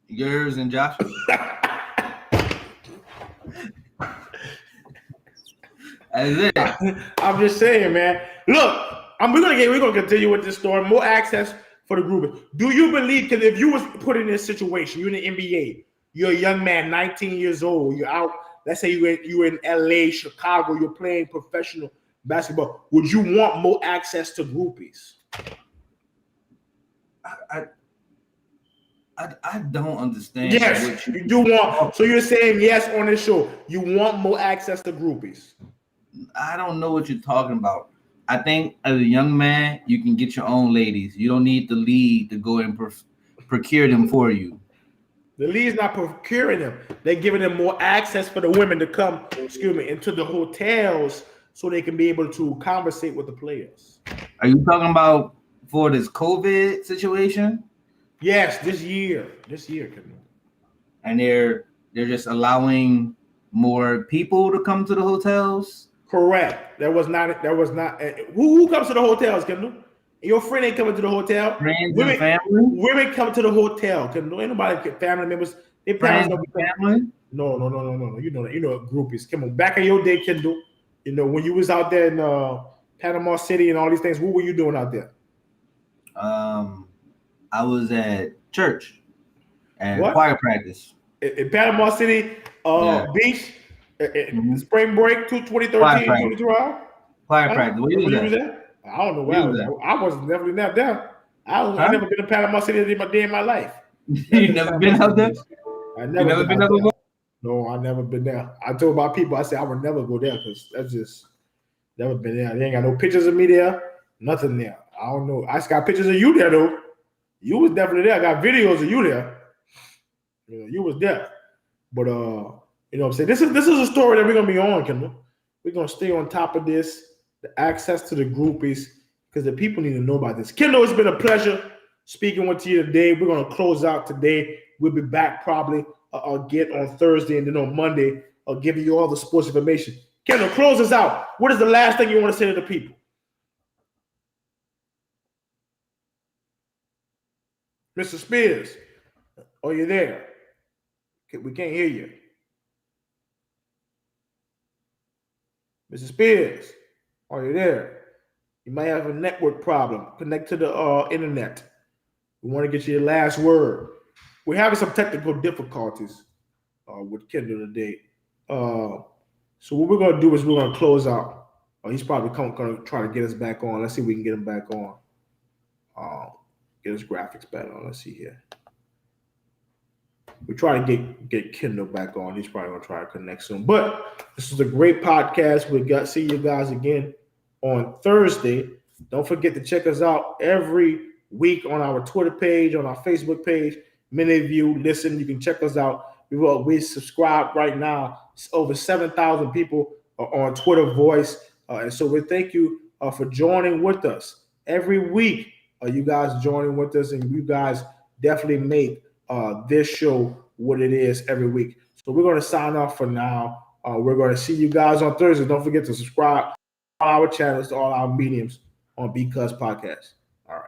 Yours and Joshua. That's it. I'm just saying, man. Look, we're gonna continue with this story. More access for the group. Do you believe? Because if you was put in this situation, you're in the NBA, you're a young man, 19 years old, you're out. Let's say you're in LA, Chicago, you're playing professional basketball. Would you want more access to groupies? I don't understand. Yes, you do want. So you're saying yes on this show. You want more access to groupies. I don't know what you're talking about. I think as a young man, you can get your own ladies. You don't need the league to go and procure them for you. The league's not procuring them. They're giving them more access for the women to come, into the hotels so they can be able to conversate with the players. Are you talking about for this COVID situation? Yes, this year. And they're just allowing more people to come to the hotels? Correct. There was not. Who comes to the hotels, Kendall? Your friend ain't coming to the hotel. Friends and family? Women come to the hotel. Kendall. Ain't nobody family members. They Friends and family? No. You know that. You know groupies. Come on. Back in your day, Kendall. You know when you was out there in Panama City and all these things. What were you doing out there? I was at church and choir practice in Panama City Beach. Spring break 2013, 2012. Choir practice. Where you was at? I don't know where I was. I was never never there. I never been to Panama City a day in my life. You never been out there? I never been out there. No, I never been there. I told my people, I said I would never go there because that's just never been there. They ain't got no pictures of me there, nothing there. I don't know. I just got pictures of you there though. You was definitely there. I got videos of you there. You know, you was there. But you know what I'm saying? This is a story that we're gonna be on, Kendall. We're gonna stay on top of this, the access to the groupies, because the people need to know about this. Kendall, it's been a pleasure speaking with you today. We're gonna close out today. We'll be back probably again on Thursday, and then on Monday, I'll give you all the sports information. Kendall, close us out. What is the last thing you want to say to the people? Mr. Spears, are you there? We can't hear you. Mr. Spears, are you there? You might have a network problem. Connect to the internet. We want to get you your last word. We're having some technical difficulties with Kendall today. So what we're going to do is we're going to close out. He's probably going to try to get us back on. Let's see if we can get him back on. Get his graphics back on. Let's see here. We try to get Kendall back on. He's probably gonna try to connect soon. But this is a great podcast. See you guys again on Thursday. Don't forget to check us out every week on our Twitter page, on our Facebook page. Many of you listen. You can check us out. We subscribe right now. It's over 7,000 people are on Twitter Voice, and so we thank you for joining with us every week. You guys joining with us, and you guys definitely make this show what it is every week. So we're going to sign off for now. We're going to see you guys on Thursday. Don't forget to subscribe to all our channels, to all our mediums on Because Podcast. All right.